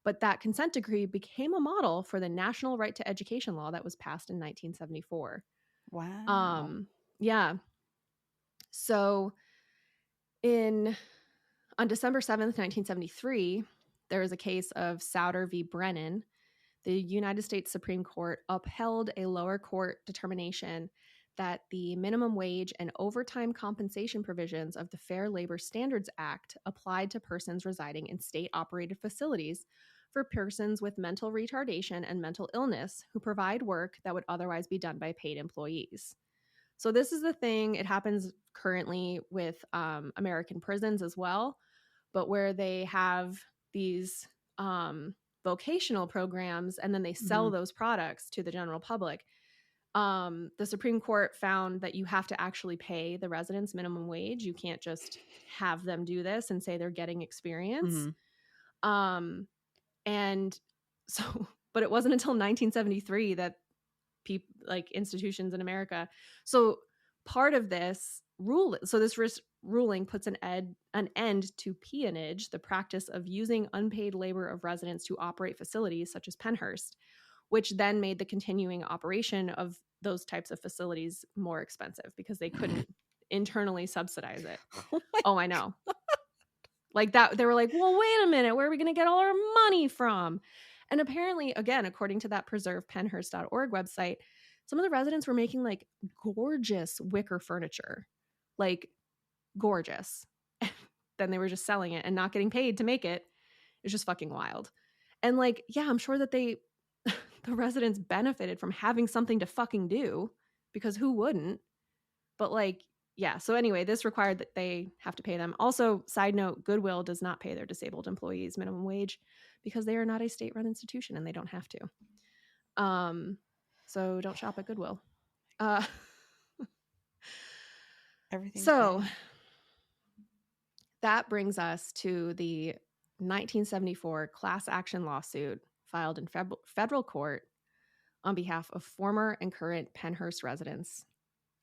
But that consent decree became a model for the National Right to Education law that was passed in 1974. Wow. Yeah. So on December 7th, 1973, there was a case of Souter v. Brennan. The United States Supreme Court upheld a lower court determination that the minimum wage and overtime compensation provisions of the Fair Labor Standards Act applied to persons residing in state-operated facilities for persons with mental retardation and mental illness who provide work that would otherwise be done by paid employees. So this is the thing. It happens currently with American prisons as well, but where they have these vocational programs and then they sell those products to the general public. The Supreme Court found that you have to actually pay the residents minimum wage. You can't just have them do this and say they're getting experience. And so, but it wasn't until 1973 that like institutions in America. So part of this ruling puts an end to peonage, the practice of using unpaid labor of residents to operate facilities such as Pennhurst, which then made the continuing operation of those types of facilities more expensive because they couldn't internally subsidize it. Oh, I know. Like that, they were like, well, wait a minute, where are we going to get all our money from? And apparently, again, according to that preservepennhurst.org website, some of the residents were making like gorgeous wicker furniture, like gorgeous. Then they were just selling it and not getting paid to make it. It's just fucking wild. And like, yeah, I'm sure that the residents benefited from having something to fucking do, because who wouldn't? But like, yeah. So anyway, this required that they have to pay them. Also, side note, Goodwill does not pay their disabled employees minimum wage because they are not a state-run institution and they don't have to. So don't shop at Goodwill. Everything. So that brings us to the 1974 class action lawsuit filed in federal court on behalf of former and current Pennhurst residents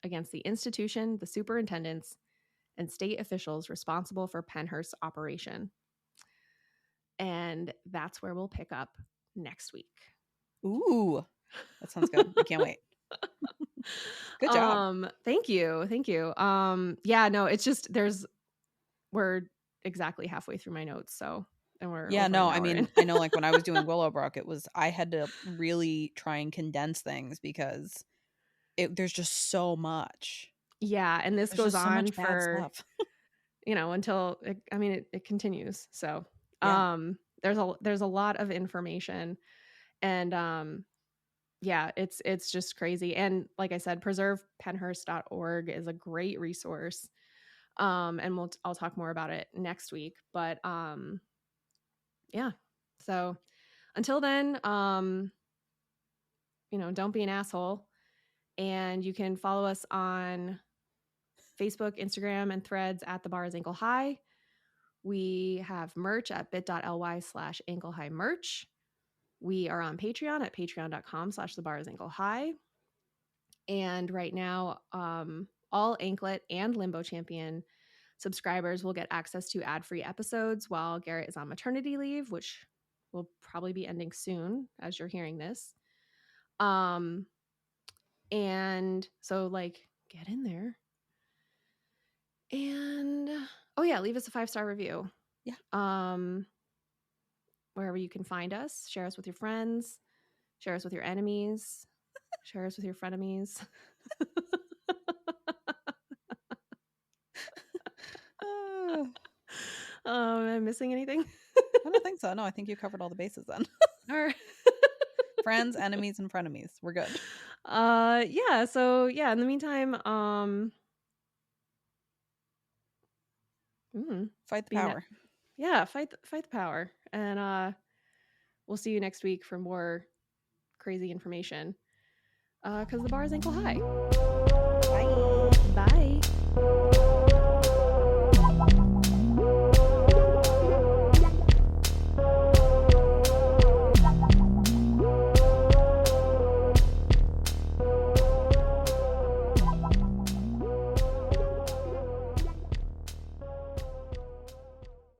against the institution, the superintendents, and state officials responsible for Pennhurst's operation. And that's where we'll pick up next week. Ooh, that sounds good. I can't wait. Good job. Thank you. Yeah, no, it's just we're exactly halfway through my notes, so and we're I mean, I know, like when I was doing Willowbrook, I had to really try and condense things because there's just so much. Yeah, and this goes on for until it continues. So there's a lot of information, and Yeah, it's just crazy. And like I said, preservepennhurst.org is a great resource. And I'll talk more about it next week. But yeah. So until then, don't be an asshole. And you can follow us on Facebook, Instagram, and Threads at The Bar is Ankle High. We have merch at bit.ly/ankle high merch. We are on Patreon at patreon.com/The Bar is Ankle High. And right now, all Anklet and Limbo Champion subscribers will get access to ad-free episodes while Garrett is on maternity leave, which will probably be ending soon as you're hearing this. And so get in there. And oh yeah, leave us a 5-star review. Yeah. Wherever you can find us, share us with your friends, share us with your enemies, share us with your frenemies. Am I missing anything? I don't think so. No, I think you covered all the bases then. All right. Friends, enemies, and frenemies. We're good. Yeah. So yeah, in the meantime, fight the power. Fight the power. And we'll see you next week for more crazy information. Because the bar is ankle high.